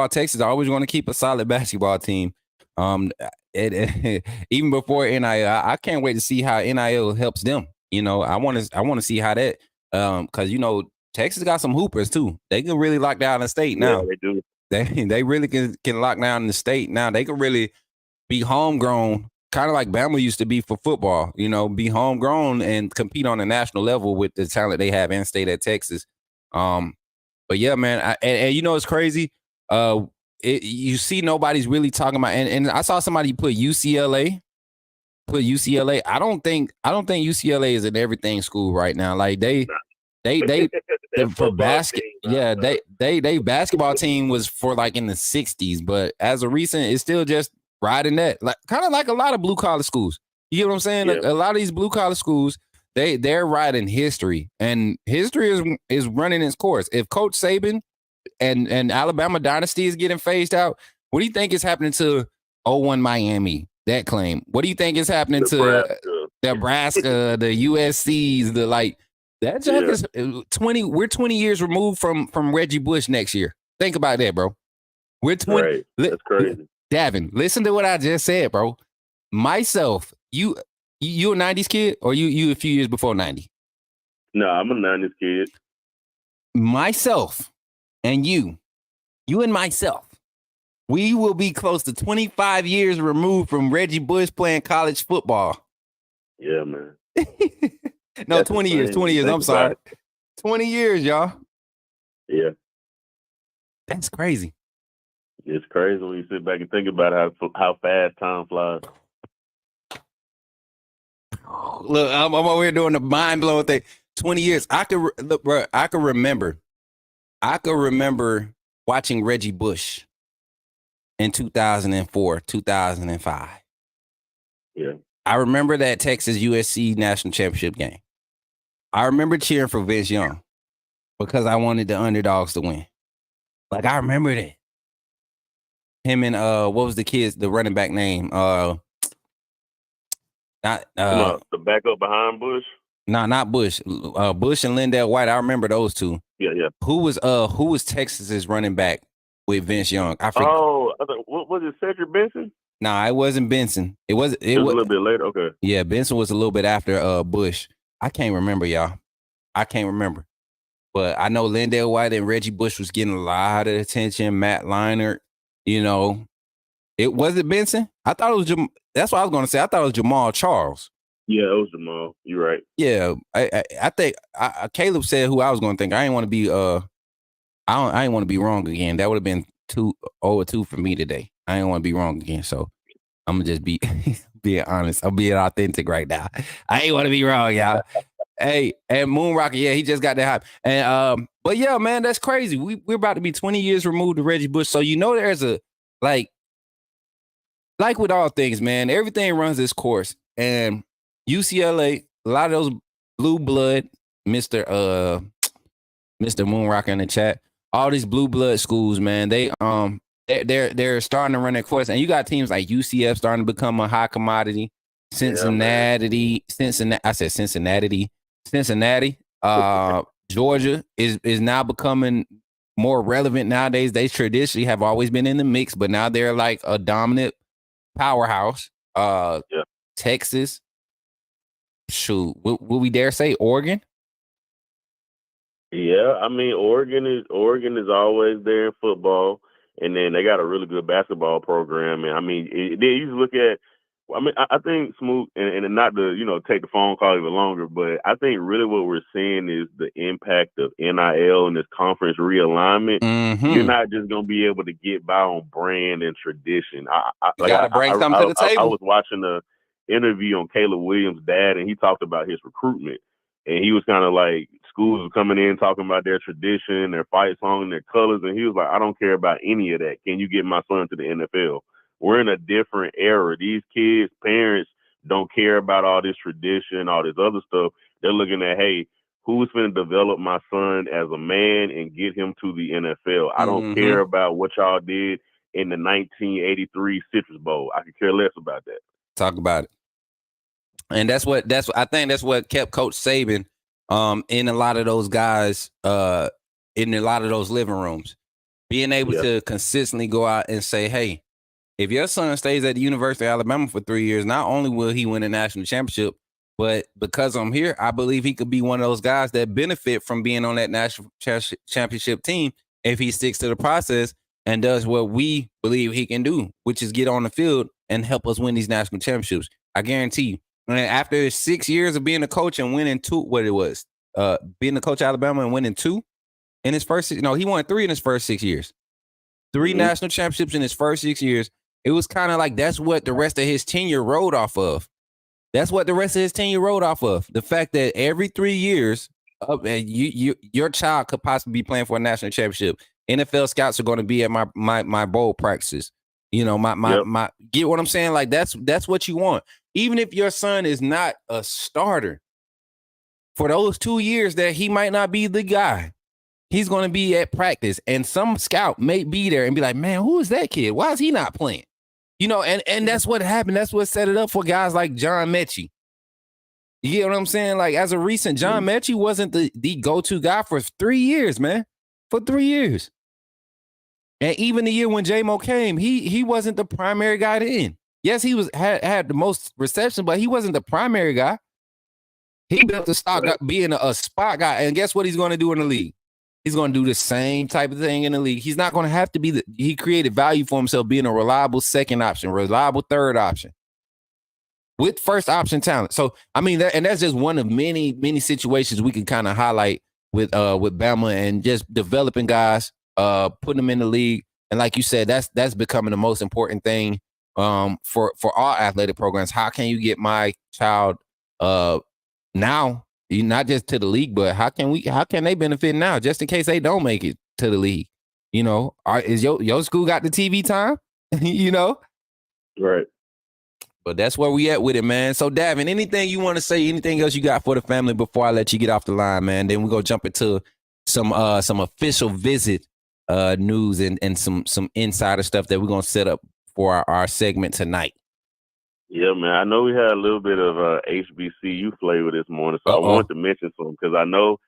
Texas is always going to keep a solid basketball team. Even before NIL, I can't wait to see how NIL helps them. I want to see how that, because Texas got some hoopers too. They can really lock down the state now. Yeah, they do. They really can lock down the state now. They can really be homegrown, kind of like Bama used to be for football. Be homegrown and compete on a national level with the talent they have in state at Texas. But yeah, man, and it's crazy. You see, nobody's really talking about, and I saw somebody put UCLA. I don't think UCLA is an everything school right now. Like they for basket, they basketball team was for like in the 60s, but as of recent, it's still just riding that, like kind of like a lot of blue collar schools. You get what I'm saying? Yeah. A lot of these blue collar schools, they're riding history, and history is running its course. If Coach Saban and Alabama dynasty is getting phased out, what do you think is happening to 01 Miami? That claim. What do you think is happening to Nebraska, the USCs, that junk is 20. We're 20 years removed from Reggie Bush next year. Think about that, bro. We're 20. Right. That's crazy. Davin, listen to what I just said, bro. Myself, you a 90s kid, or you a few years before 90? No, I'm a 90s kid. Myself and you and myself, we will be close to 25 years removed from Reggie Bush playing college football. Yeah, man. No, 20 years. 20 years. I'm sorry. 20 years, y'all. Yeah. That's crazy. It's crazy when you sit back and think about how fast time flies. Look, I'm over here doing the mind blowing thing. 20 years. I could remember watching Reggie Bush in 2004, 2005. Yeah. I remember that Texas USC national championship game. I remember cheering for Vince Young because I wanted the underdogs to win. Like, I remember that. Him and what was the running back name? The backup behind Bush? No, not Bush. Bush and Lindell White. I remember those two. Yeah. Who was Texas's running back with Vince Young? I forget. Oh, what was it? Cedric Benson? No, it wasn't Benson. It was a little bit later. Okay. Yeah, Benson was a little bit after Bush. I can't remember, y'all. I can't remember. But I know Lindell White and Reggie Bush was getting a lot of attention. Matt Leinart, it wasn't Benson. I thought it was that's what I was going to say. I thought it was Jamal Charles. Yeah, it was Jamal. You're right. Yeah, I think Caleb said who I was going to think. I didn't want to be I didn't want to be wrong again. That would have been 2-2 for me today. I didn't want to be wrong again, so I'm gonna just be being honest. I'm being authentic right now. I ain't want to be wrong, y'all. Hey, and Moon Rocket, yeah, he just got that hype. And but yeah, man, that's crazy. We're about to be 20 years removed to Reggie Bush, so there's a like with all things, man. Everything runs its course, and UCLA, a lot of those blue blood, Mr. Moonrocker in the chat, all these blue blood schools, man, they're starting to run their course, and you got teams like UCF starting to become a high commodity. Cincinnati. Georgia is now becoming more relevant nowadays. They traditionally have always been in the mix, but now they're like a dominant powerhouse. Texas. Shoot, will we dare say Oregon? Yeah, I mean Oregon is always there in football, and then they got a really good basketball program. And I mean, you look at I mean, I think Smook, and not to, take the phone call even longer, but I think really what we're seeing is the impact of NIL and this conference realignment. Mm-hmm. You're not just going to be able to get by on brand and tradition. You got to bring something to the table. I was watching a interview on Caleb Williams' dad, and he talked about his recruitment. And he was kind of like, schools were coming in talking about their tradition, their fight song, and their colors. And he was like, I don't care about any of that. Can you get my son to the NFL? We're in a different era. These kids' parents don't care about all this tradition, all this other stuff. They're looking at, hey, who's going to develop my son as a man and get him to the NFL? I don't care about what y'all did in the 1983 Citrus Bowl. I could care less about that. Talk about it. And I think that's what kept Coach Saban in a lot of those guys in a lot of those living rooms, being able to consistently go out and say, hey, if your son stays at the University of Alabama for 3 years, not only will he win a national championship, but because I'm here, I believe he could be one of those guys that benefit from being on that national championship team if he sticks to the process and does what we believe he can do, which is get on the field and help us win these national championships. I guarantee you. And after 6 years of being a coach and winning being a coach at Alabama and winning 2 in his first, he won 3 in his first 6 years. 3 national championships in his first 6 years. It was kind of like that's what the rest of his tenure rode off of. That's what the rest of his tenure rode off of. The fact that every 3 years, your child could possibly be playing for a national championship. NFL scouts are going to be at my bowl practices. My get what I'm saying? Like that's what you want. Even if your son is not a starter, for those 2 years that he might not be the guy, he's going to be at practice, and some scout may be there and be like, man, who is that kid? Why is he not playing? And that's what happened. That's what set it up for guys like John Mechie. You get what I'm saying? Like, as a recent, John Mechie wasn't the go-to guy for 3 years, man. For 3 years. And even the year when J-Mo came, he wasn't the primary guy then. Yes, he had the most reception, but he wasn't the primary guy. He built the stock up being a spot guy. And guess what he's going to do in the league? He's going to do the same type of thing in the league. He's not going to have to be he created value for himself being a reliable second option, reliable third option with first option talent. So, I mean, that's just one of many, many situations we can kind of highlight with Bama and just developing guys, putting them in the league. And like you said, that's becoming the most important thing for all athletic programs. How can you get my child now? Not just to the league, but how can they benefit now, just in case they don't make it to the league? Is your school got the TV time? Right. But that's where we at with it, man. So, Davin, anything you want to say? Anything else you got for the family before I let you get off the line, man? Then we go jump into some official visit news and some insider stuff that we're gonna set up for our segment tonight. Yeah, man. I know we had a little bit of HBCU flavor this morning, so I wanted to mention some because I know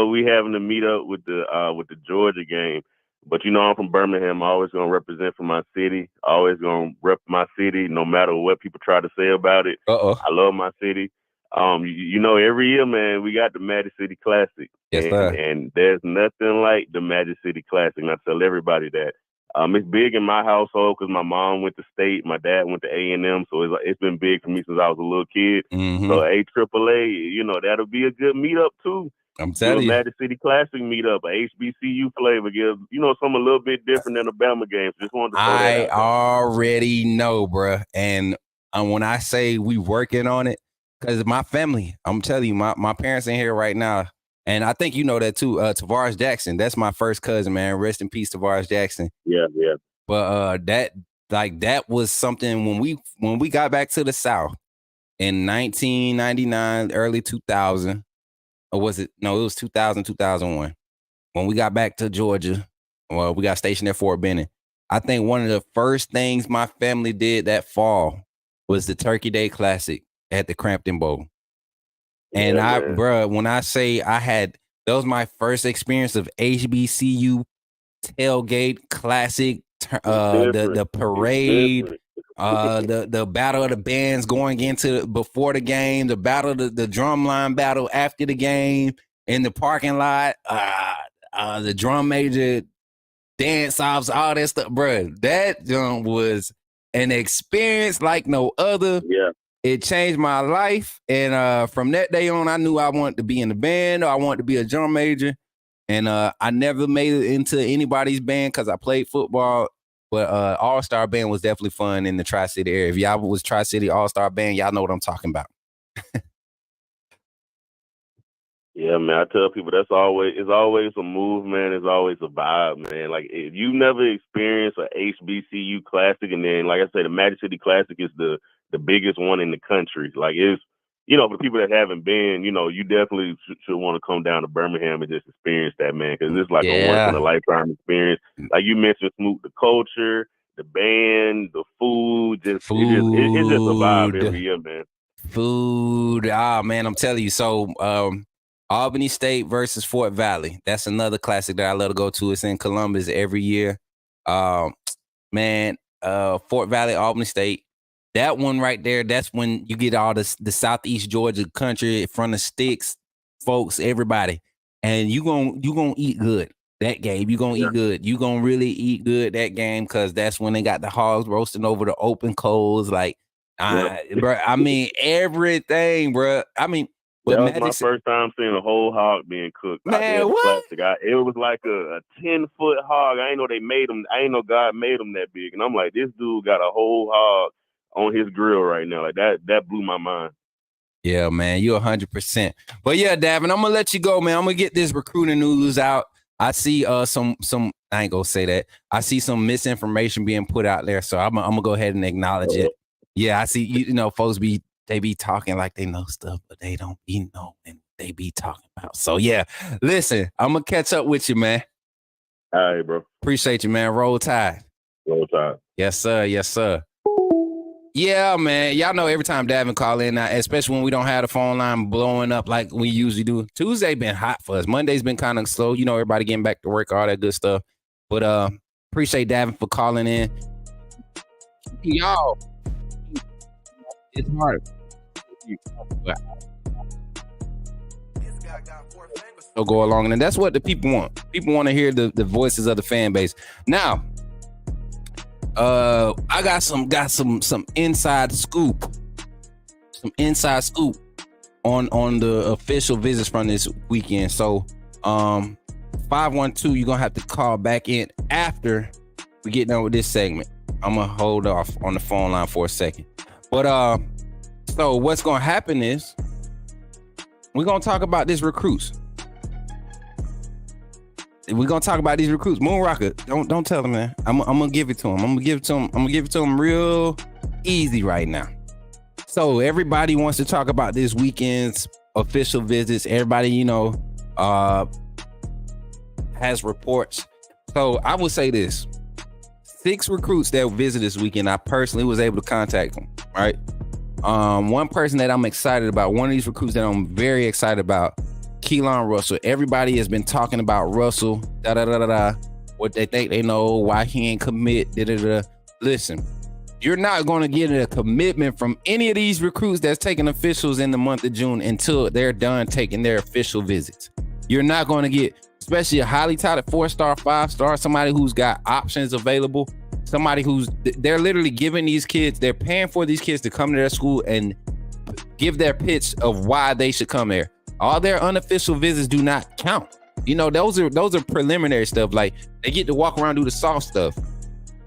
we having to meet up with the Georgia game, but I'm from Birmingham. I'm always gonna represent for my city. Always gonna rep my city, no matter what people try to say about it. I love my city. Every year, man, we got the Magic City Classic, and there's nothing like the Magic City Classic. And I tell everybody that. It's big in my household because my mom went to state, my dad went to A&M, so it's been big for me since I was a little kid. So AAA, that'll be a good meetup too. I'm telling you, Magic City Classic meetup, a HBCU flavor, give something a little bit different than the Bama games. Just wanted to throw that out. Already know, bruh. And when I say we working on it, because my family, I'm telling you, my parents in here right now. And I think you know that too, Tavares Jackson. That's my first cousin, man. Rest in peace, Tavares Jackson. Yeah. But that was something when we got back to the South in 1999, early 2000, or was it? No, it was 2000, 2001. When we got back to Georgia, well, we got stationed at Fort Benning. I think one of the first things my family did that fall was the Turkey Day Classic at the Crampton Bowl. And when I say that was my first experience of HBCU tailgate classic, the parade, the battle of the bands going into before the game, the battle, the drumline battle after the game in the parking lot, the drum major dance offs, all that stuff, bro. That was an experience like no other. Yeah. It changed my life. And from that day on, I knew I wanted to be in the band or I wanted to be a drum major. And I never made it into anybody's band because I played football. But All-Star Band was definitely fun in the Tri-City area. If y'all was Tri-City All-Star Band, y'all know what I'm talking about. Yeah, man. I tell people it's always a move, man. It's always a vibe, man. Like if you never experienced a HBCU classic, and then like I said, the Magic City Classic is the biggest one in the country. Like it's, for the people that haven't been, you definitely should want to come down to Birmingham and just experience that, man, because it's like a once in a lifetime experience. Like you mentioned, Smook, the culture, the band, the food, it's just a vibe every year, man. Food, man, I'm telling you. So, Albany State versus Fort Valley. That's another classic that I love to go to. It's in Columbus every year. Fort Valley, Albany State. That one right there, that's when you get all the Southeast Georgia country in front of sticks, folks, everybody. And you gonna eat good that game. You gonna eat good. You gonna really eat good that game because that's when they got the hogs roasting over the open coals. Like, bro, I mean, everything, bro. I mean, that was my first time seeing a whole hog being cooked. Man, what? It was like a 10-foot hog. I ain't know they made them. I ain't know God made them that big. And I'm like, this dude got a whole hog on his grill right now. Like that blew my mind. Yeah, man, you're 100%. But yeah, Davin, I'm gonna let you go, man. I'm gonna get this recruiting news out. I see some. I ain't gonna say that. I see some misinformation being put out there, so I'm gonna go ahead and acknowledge it. Yeah, I see. Folks be talking like they know stuff, but they don't be knowing they be talking about. So yeah, listen, I'm gonna catch up with you, man. All right, bro. Appreciate you, man. Roll Tide. Roll Tide. Yes, sir. Yes, sir. Yeah, man. Y'all know every time Davin call in, now, especially when we don't have the phone line blowing up like we usually do. Tuesday been hot for us. Monday's been kind of slow. Everybody getting back to work, all that good stuff. But appreciate Davin for calling in. Y'all, it's hard. So go along, and that's what the people want. People want to hear the voices of the fan base. Now, I got some inside scoop. Some inside scoop on the official visits from this weekend. So 512, you're gonna have to call back in after we get done with this segment. I'm gonna hold off on the phone line for a second. But so what's gonna happen is we're gonna talk about these recruits. We're gonna talk about these recruits. Moon Rocker, don't tell them, man. I'm gonna give it to him. I'm gonna give it to him real easy right now. So everybody wants to talk about this weekend's official visits. Everybody, has reports. So I would say this: 6 recruits that visit this weekend, I personally was able to contact them. Right. One person that I'm excited about, one of these recruits that I'm very excited about, Keelon Russell. Everybody has been talking about Russell, what they think they know, why he ain't commit, Listen, you're not going to get a commitment from any of these recruits that's taking officials in the month of June until they're done taking their official visits. You're not going to get, especially a highly touted 4-star, 5-star, somebody who's got options available, somebody they're literally giving these kids, they're paying for these kids to come to their school and give their pitch of why they should come there. All their unofficial visits do not count. Those are preliminary stuff. Like they get to walk around, do the soft stuff.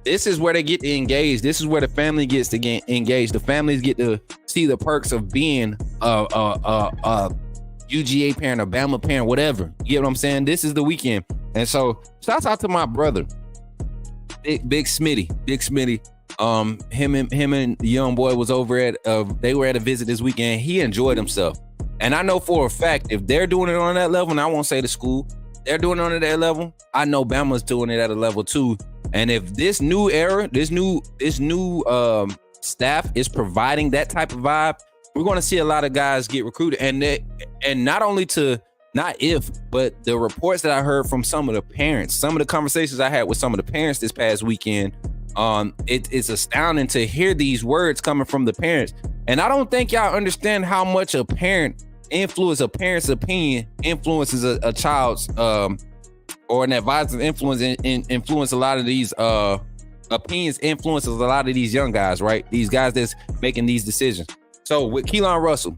This is where they get to engage. This is where the family gets to get engaged. The families get to see the perks of being a UGA parent, a Bama parent, whatever. You get what I'm saying? This is the weekend. And so shouts out to my brother, Big Smitty. Him and the young boy was over at they were at a visit this weekend. He enjoyed himself. And I know for a fact, if they're doing it on that level, and I won't say the school, they're doing it on that level, I know Bama's doing it at a level too. And if this new era, this new staff is providing that type of vibe, we're going to see a lot of guys get recruited. And not only but the reports that I heard from some of the parents, some of the conversations I had with some of the parents this past weekend, it's astounding to hear these words coming from the parents. And I don't think y'all understand how much a parent's opinion influences a child's or an advisor's influence a lot of these opinions influences a lot of these young guys, right? These guys that's making these decisions. So with Keelon Russell,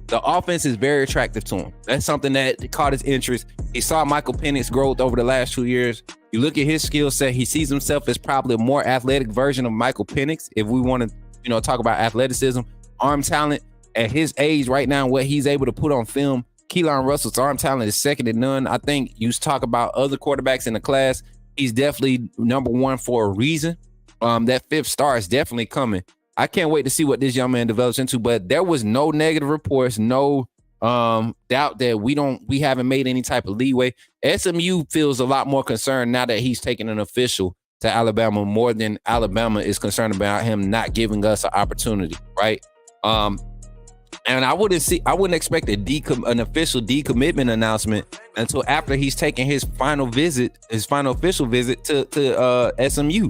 the offense is very attractive to him. That's something that caught his interest. He saw Michael Penix's growth over the last 2 years. You look at his skill set, he sees himself as probably a more athletic version of Michael Penix. If we want to, talk about athleticism, arm talent at his age right now, what he's able to put on film, Keelon Russell's arm talent is second to none. I think you talk about other quarterbacks in the class, he's definitely number one for a reason. That fifth star is definitely coming. I can't wait to see what this young man develops into, but there was no negative reports, no doubt that we haven't made any type of leeway. SMU feels a lot more concerned now that he's taking an official to Alabama more than Alabama is concerned about him not giving us an opportunity, right? And I wouldn't expect an official decommitment announcement until after he's taken his final official visit to SMU.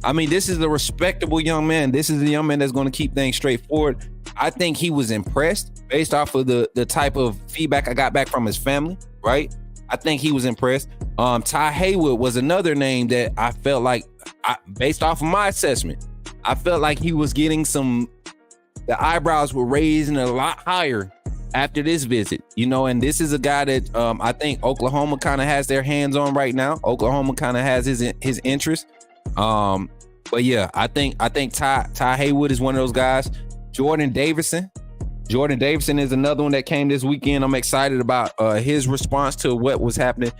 I mean, this is a respectable young man. This is a young man that's going to keep things straightforward. I think he was impressed based off of the type of feedback I got back from his family, right? I think he was impressed. Ty Haywood was another name that I felt like, based off of my assessment, I felt like he was getting the eyebrows were raising a lot higher after this visit, and this is a guy that I think Oklahoma kind of has their hands on right now. Oklahoma kind of has his interest. But yeah, I think Ty Haywood is one of those guys. Jordan Davison is another one that came this weekend. I'm excited about his response to what was happening.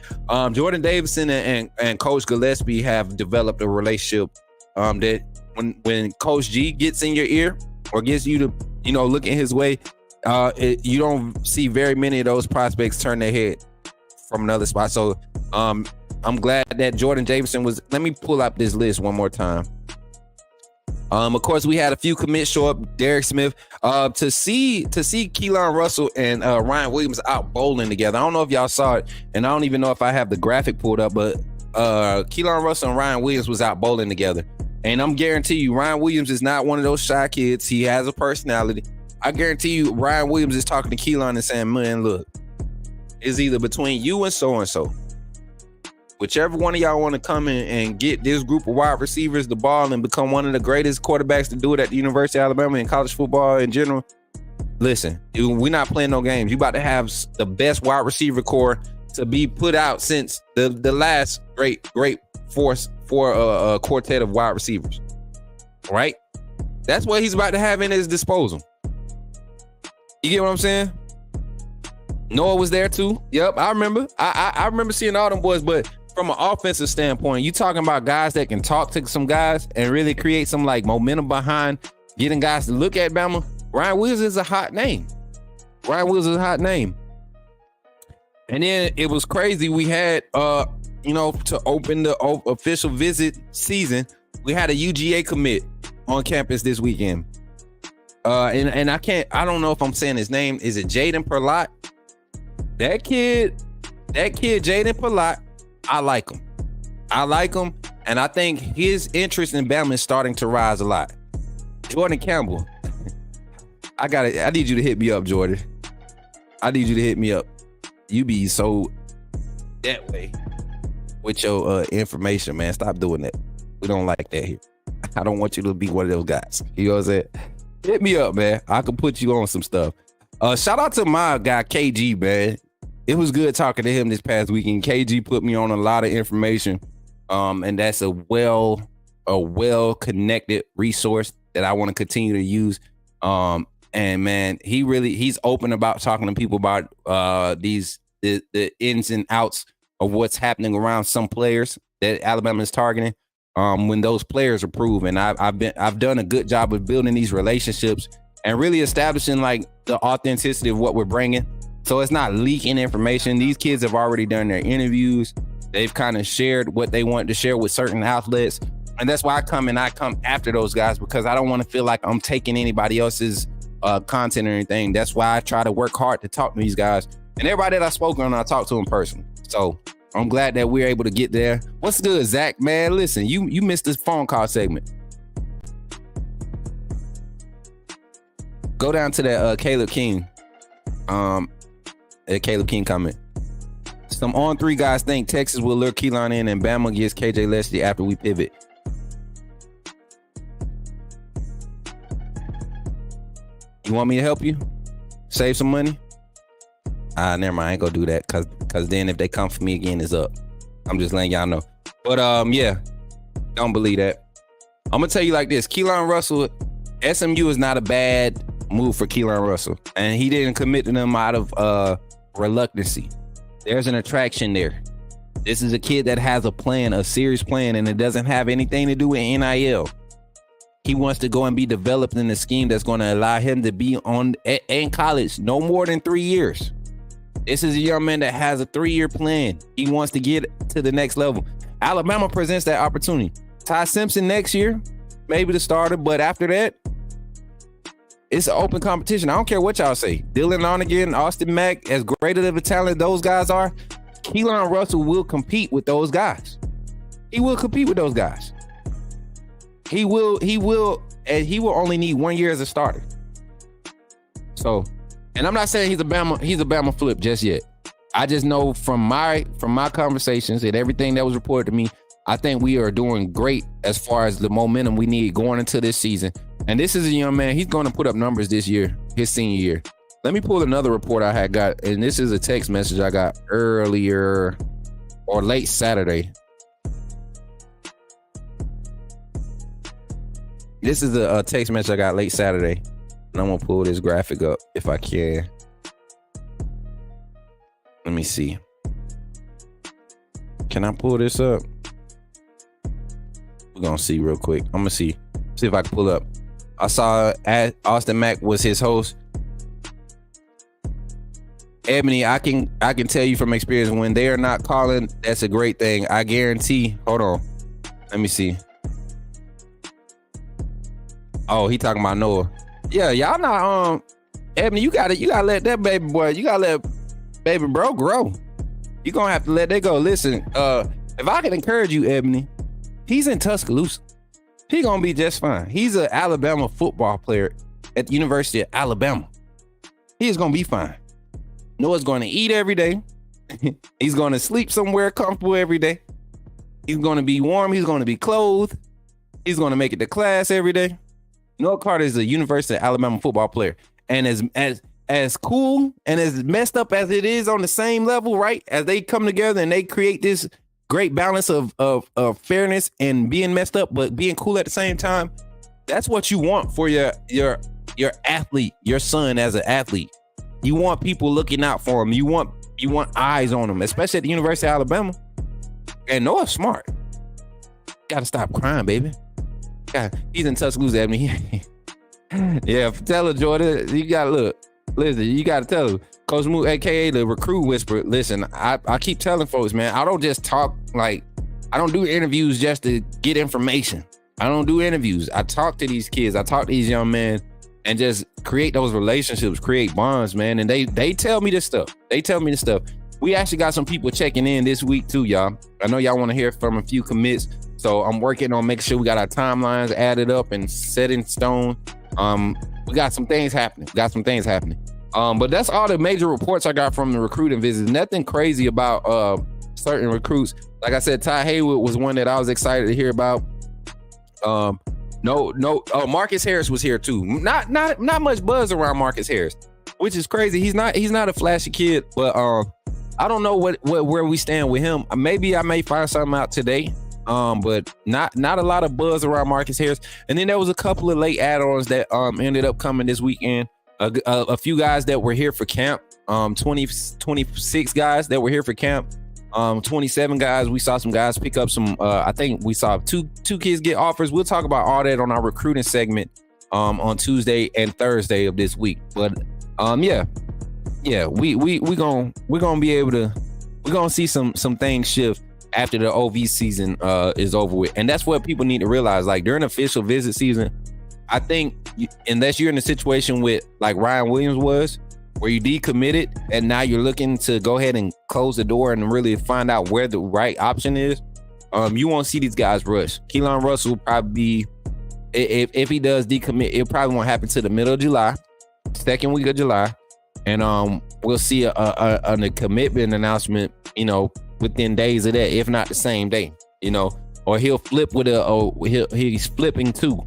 Jordan Davison and Coach Gillespie have developed a relationship that when Coach G gets in your ear or gets you to look in his way, you don't see very many of those prospects turn their head from another spot. So I'm glad that Jordan Davison was. Let me pull up this list one more time. Of course, we had a few commits show up. Derek Smith. To see Keelon Russell and Ryan Williams out bowling together. I don't know if y'all saw it, and I don't even know if I have the graphic pulled up, but Keelon Russell and Ryan Williams was out bowling together. And I'm guarantee you, Ryan Williams is not one of those shy kids. He has a personality. I guarantee you, Ryan Williams is talking to Keelon and saying, man, look, it's either between you and so-and-so. Whichever one of y'all want to come in and get this group of wide receivers the ball and become one of the greatest quarterbacks to do it at the University of Alabama and college football in general, listen, we're not playing no games. You about to have the best wide receiver core to be put out since the last great force for a quartet of wide receivers, right? That's what he's about to have in his disposal. You get what I'm saying? Noah was there too. Yep, I remember. I remember seeing all them boys, but from an offensive standpoint, you talking about guys that can talk to some guys and really create some like momentum behind getting guys to look at Bama. Ryan Williams is a hot name. And then it was crazy. We had, to open the official visit season, we had a UGA commit on campus this weekend. And I don't know if I'm saying his name. Is it Jaden Perlott? That kid, Jaden Perlott, I like him. And I think his interest in Bama is starting to rise a lot. Jordan Campbell. I need you to hit me up, Jordan. I need you to hit me up. You be so that way with your information, man. Stop doing that. We don't like that here. I don't want you to be one of those guys. You know what I'm saying? Hit me up, man. I can put you on some stuff. Shout out to my guy, KG, man. It was good talking to him this past weekend. KG put me on a lot of information. And that's a well-connected resource that I want to continue to use. And man, he's open about talking to people about the ins and outs of what's happening around some players that Alabama is targeting. When those players are proven, I've done a good job of building these relationships and really establishing like the authenticity of what we're bringing. So it's not leaking information. These kids have already done their interviews. They've kind of shared what they wanted to share with certain outlets. And that's why I come after those guys, because I don't want to feel like I'm taking anybody else's content or anything. That's why I try to work hard to talk to these guys. And everybody that I spoke on, I talked to them personally. So I'm glad that we're able to get there. What's good, Zach? Man, listen, you missed this phone call segment. Go down to that Caleb King. Caleb King comment. Some on three guys think Texas will lure Keelon in and Bama gets KJ Leslie after we pivot. You want me to help you? Save some money? Never mind. I ain't gonna do that because then if they come for me again, it's up. I'm just letting y'all know. But yeah, don't believe that. I'm gonna tell you like this: Keelon Russell, SMU is not a bad move for Keelon Russell, and he didn't commit to them out of reluctancy. There's an attraction there. This is a kid that has a plan, a serious plan, and it doesn't have anything to do with NIL. He wants to go and be developed in a scheme that's going to allow him to be in college no more than 3 years. This is a young man that has a 3-year plan. He wants to get to the next level. Alabama presents that opportunity. Ty Simpson next year, maybe the starter, but after that, it's an open competition. I don't care what y'all say. Dylan Lonergan, Austin Mack, as great of a talent those guys are, Keelon Russell will compete with those guys. He will compete with those guys. He will, and he will only need 1 year as a starter. So, and I'm not saying he's a Bama flip just yet. I just know from my conversations and everything that was reported to me, I think we are doing great as far as the momentum we need going into this season. And this is a young man, he's going to put up numbers this year, his senior year. Let me pull another report I had got, and this is a text message I got earlier or late Saturday. This is a text message I got late Saturday, and I'm gonna pull this graphic up if I can. Let me see. Can I pull this up? We're gonna see real quick. I'm gonna see if I can pull up. I saw Austin Mack was his host. Ebony, I can tell you from experience, when they are not calling, that's a great thing. I guarantee. Hold on. Let me see. Oh, he talking about Noah. Yeah, y'all not Ebony, you gotta let that baby boy, you gotta let baby bro grow. You gonna have to let that go. Listen, if I can encourage you, Ebony, he's in Tuscaloosa. He gonna be just fine. He's an Alabama football player at the University of Alabama. He is gonna be fine. Noah's gonna eat every day. He's gonna sleep somewhere comfortable every day. He's gonna be warm. He's gonna be clothed. He's gonna make it to class every day. Noah Carter is a University of Alabama football player, and as cool and as messed up as it is on the same level, right? As they come together and they create this great balance of fairness and being messed up, but being cool at the same time. That's what you want for your athlete, your son as an athlete. You want people looking out for him. You want eyes on him, especially at the University of Alabama. And Noah's smart. Gotta stop crying, baby. God, he's in Tuscaloosa at me. Yeah, tell her, Jordan. You gotta look. Listen, you gotta tell her. Coach Smook, aka the recruit whisperer. Listen, I keep telling folks, man, I don't just talk, like, I don't do interviews just to get information. I don't do interviews. I talk to these kids. I talk to these young men and just create those relationships, create bonds, man. And they tell me this stuff. We actually got some people checking in this week too, y'all. I know y'all want to hear from a few commits. So I'm working on making sure we got our timelines added up and set in stone. We got some things happening. But that's all the major reports I got from the recruiting visits. Nothing crazy about certain recruits. Like I said, Ty Haywood was one that I was excited to hear about. Marcus Harris was here too. Not much buzz around Marcus Harris, which is crazy. He's not a flashy kid, but I don't know where we stand with him. Maybe I may find something out today. But not a lot of buzz around Marcus Harris. And then there was a couple of late add-ons that ended up coming this weekend. A few guys that were here for camp. 26 guys that were here for camp. 27 guys. We saw some guys pick up some. I think we saw two kids get offers. We'll talk about all that on our recruiting segment on Tuesday and Thursday of this week. But we're gonna be able to. We're gonna see some things shift after the OV season is over with. And that's what people need to realize. Like, during official visit season, I think unless you're in a situation with like Ryan Williams was, where you decommitted and now you're looking to go ahead and close the door and really find out where the right option is, you won't see these guys rush. Keelon Russell will probably be, if he does decommit, it probably won't happen to the middle of July, second week of July. And we'll see a commitment announcement, within days of that, if not the same day, or he'll flip with he's flipping too,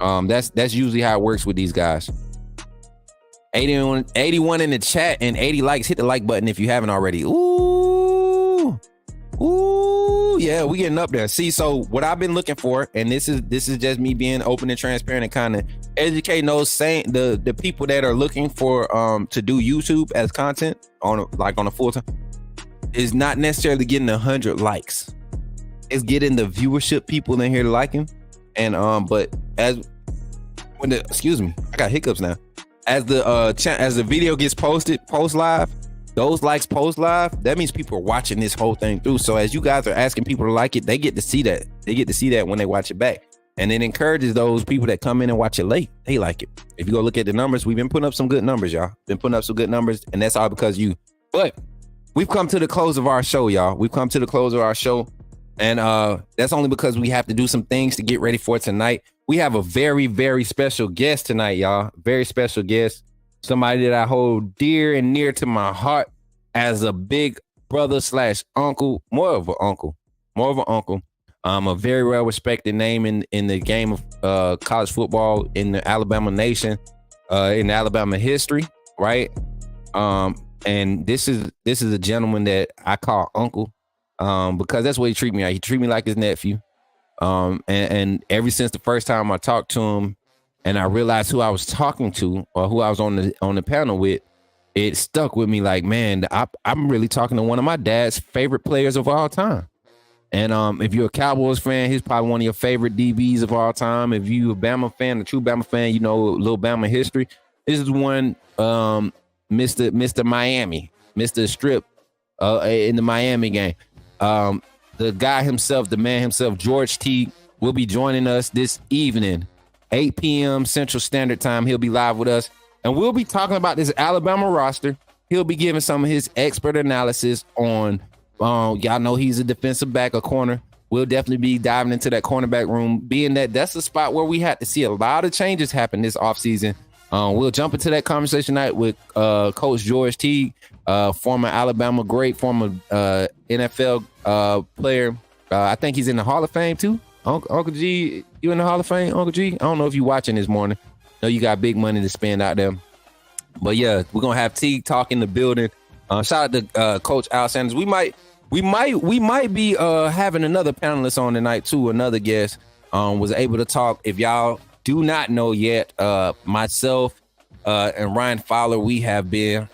that's usually how it works with these guys. 81 in the chat and 80 likes. Hit the like button if you haven't already. Ooh, yeah, we getting up there. See, so what I've been looking for, and this is just me being open and transparent and kind of educating those the people that are looking for to do YouTube as content on a full time, is not necessarily getting 100 likes. It's getting the viewership, people in here liking, and but I got hiccups now. As the video gets post live, those likes post live, that means people are watching this whole thing through. So as you guys are asking people to like it, they get to see that. They get to see that when they watch it back. And it encourages those people that come in and watch it late. They like it. If you go look at the numbers, we've been putting up some good numbers, y'all. Been putting up some good numbers, and that's all because you. But we've come to the close of our show, y'all. We've come to the close of our show. And that's only because we have to do some things to get ready for tonight. We have a very, very special guest tonight, y'all. Very special guest. Somebody that I hold dear and near to my heart as a big brother / uncle, more of an uncle. A very well-respected name in the game of college football in the Alabama nation, in Alabama history, right? And this is a gentleman that I call uncle, because that's what he treat me like. He treat me like his nephew. And ever since the first time I talked to him and I realized who I was talking to or who I was on the panel with, it stuck with me like, man, I'm really talking to one of my dad's favorite players of all time. And if you're a Cowboys fan, he's probably one of your favorite DBs of all time. If you're a Bama fan, a true Bama fan, you know a little Bama history. This is one Mr. Miami, Mr. Strip in the Miami game. The guy himself, the man himself, George T, will be joining us this evening, 8 p.m. Central Standard Time. He'll be live with us, and we'll be talking about this Alabama roster. He'll be giving some of his expert analysis on, y'all know he's a defensive back, a corner. We'll definitely be diving into that cornerback room, being that that's the spot where we had to see a lot of changes happen this offseason. We'll jump into that conversation tonight with Coach George T, former Alabama great, former NFL player. I think he's in the Hall of Fame too. Uncle G, you in the Hall of Fame, Uncle G? I don't know if you watching this morning. Know you got big money to spend out there. But yeah, we're gonna have T talk in the building. Shout out to Coach Al Sanders. We might be having another panelist on tonight too. Another guest was able to talk. If y'all do not know yet, myself and Ryan Fowler, we have been,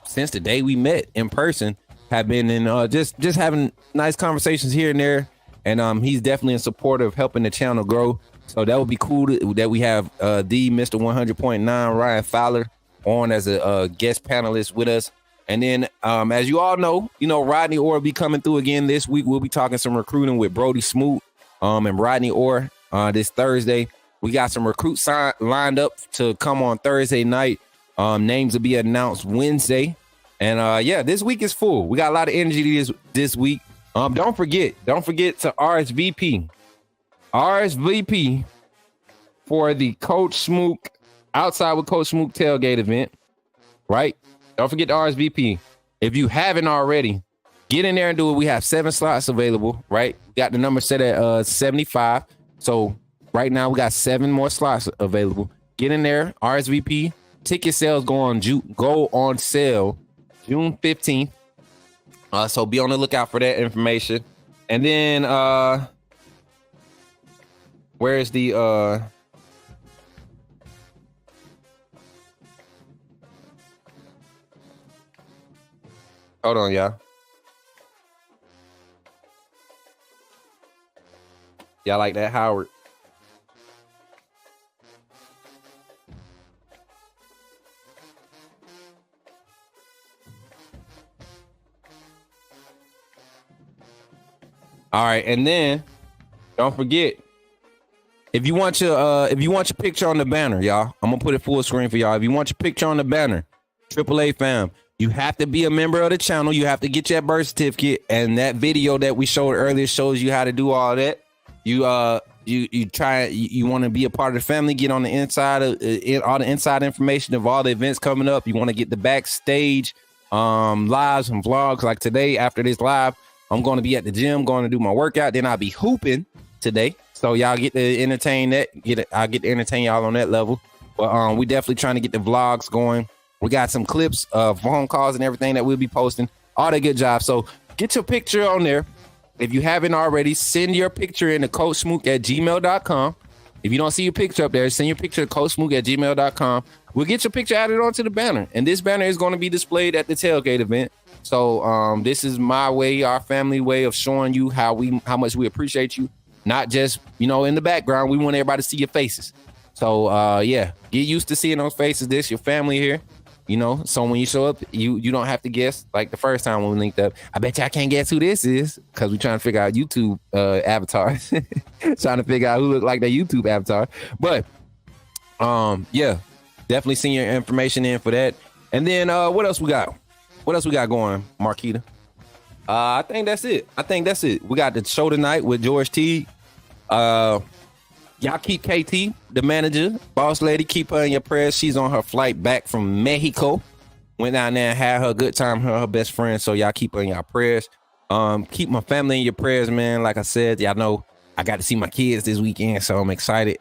since the day we met in person, have been in just having nice conversations here and there. And he's definitely in support of helping the channel grow. So that would be cool that we have the Mr. 100.9 Ryan Fowler on as a guest panelist with us. And then as you all know, Rodney Orr will be coming through again this week. We'll be talking some recruiting with Brody Smook and Rodney Orr this Thursday. We got some recruits lined up to come on Thursday night. Names will be announced Wednesday. And this week is full. We got a lot of energy this week. Don't forget to RSVP for the Coach Smook Outside with Coach Smook tailgate event, right? Don't forget to RSVP. If you haven't already, get in there and do it. We have 7 slots available, right? We got the number set at 75. So right now we got 7 more slots available. Get in there, RSVP. Ticket sales go on sale June 15th. So be on the lookout for that information. And then where's the hold on, y'all. Y'all like that, Howard? All right, and then don't forget, if you want your picture on the banner, y'all, I'm gonna put it full screen for y'all. If you want your picture on the banner, AAA fam, you have to be a member of the channel. You have to get your birth certificate, and that video that we showed earlier shows you how to do all that. You want to be a part of the family, get on the inside of all the inside information of all the events coming up. You want to get the backstage lives and vlogs. Like today, after this live, I'm going to be at the gym, going to do my workout. Then I'll be hooping today. So y'all get to entertain that. I'll get to entertain y'all on that level. But we definitely trying to get the vlogs going. We got some clips of phone calls and everything that we'll be posting. All that good job. So get your picture on there. If you haven't already, send your picture in to coachsmook@gmail.com. If you don't see your picture up there, send your picture to coachsmook@gmail.com. We'll get your picture added onto the banner. And this banner is going to be displayed at the tailgate event. So this is my way, our family way of showing you how much we appreciate you. Not just, in the background. We want everybody to see your faces. So get used to seeing those faces. This your family here. So when you show up, you don't have to guess like the first time when we linked up. I bet you I can't guess who this is because we're trying to figure out YouTube avatars. Trying to figure out who look like the YouTube avatar. But definitely send your information in for that. And then what else we got? What else we got going, Marquita? I think that's it. We got the show tonight with George T. Y'all keep KT, the manager, boss lady, keep her in your prayers. She's on her flight back from Mexico. Went down there and had her a good time, her best friend. So y'all keep her in your prayers. Keep my family in your prayers, man. Like I said, y'all know I got to see my kids this weekend, so I'm excited.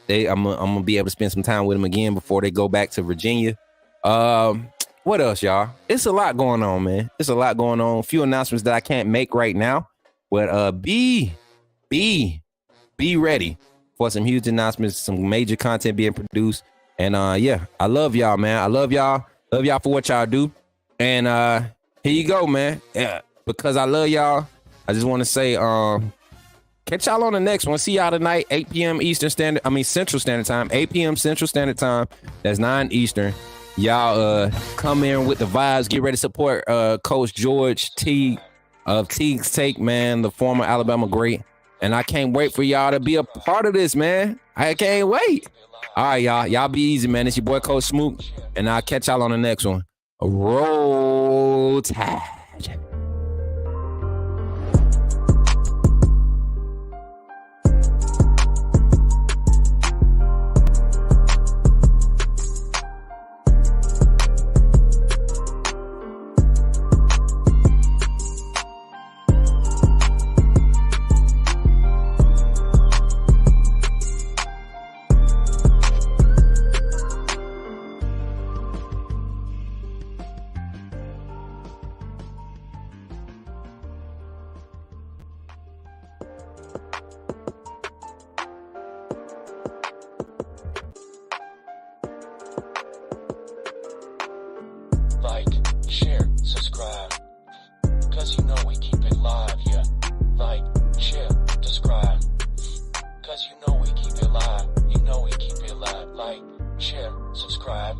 I'm gonna be able to spend some time with them again before they go back to Virginia. What else, y'all? It's a lot going on, man. It's a lot going on. A few announcements that I can't make right now, but be ready for some huge announcements, some major content being produced. And I love y'all, man. I love y'all. Love y'all for what y'all do. And here you go, man. Yeah, because I love y'all, I just want to say, catch y'all on the next one. See y'all tonight, 8 p.m. Central Standard Time, 8 p.m. Central Standard Time. That's 9 Eastern. Y'all come in with the vibes. Get ready to support Coach George T of Teague's Take, man, the former Alabama great. And I can't wait for y'all to be a part of this, man. I can't wait. All right, y'all. Y'all be easy, man. It's your boy, Coach Smook. And I'll catch y'all on the next one. Roll Tide. Like, share, subscribe. Cause you know we keep it live, yeah. Like, share, subscribe. Cause you know we keep it live. You know we keep it live. Like, share, subscribe.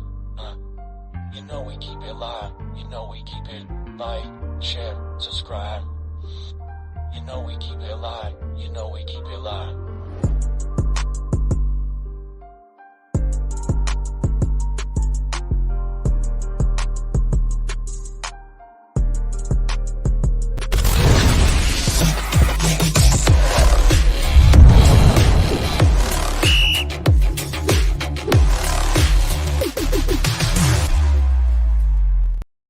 You know we keep it live. You know we keep it like, share, subscribe. You know we keep it live. You know we keep it live.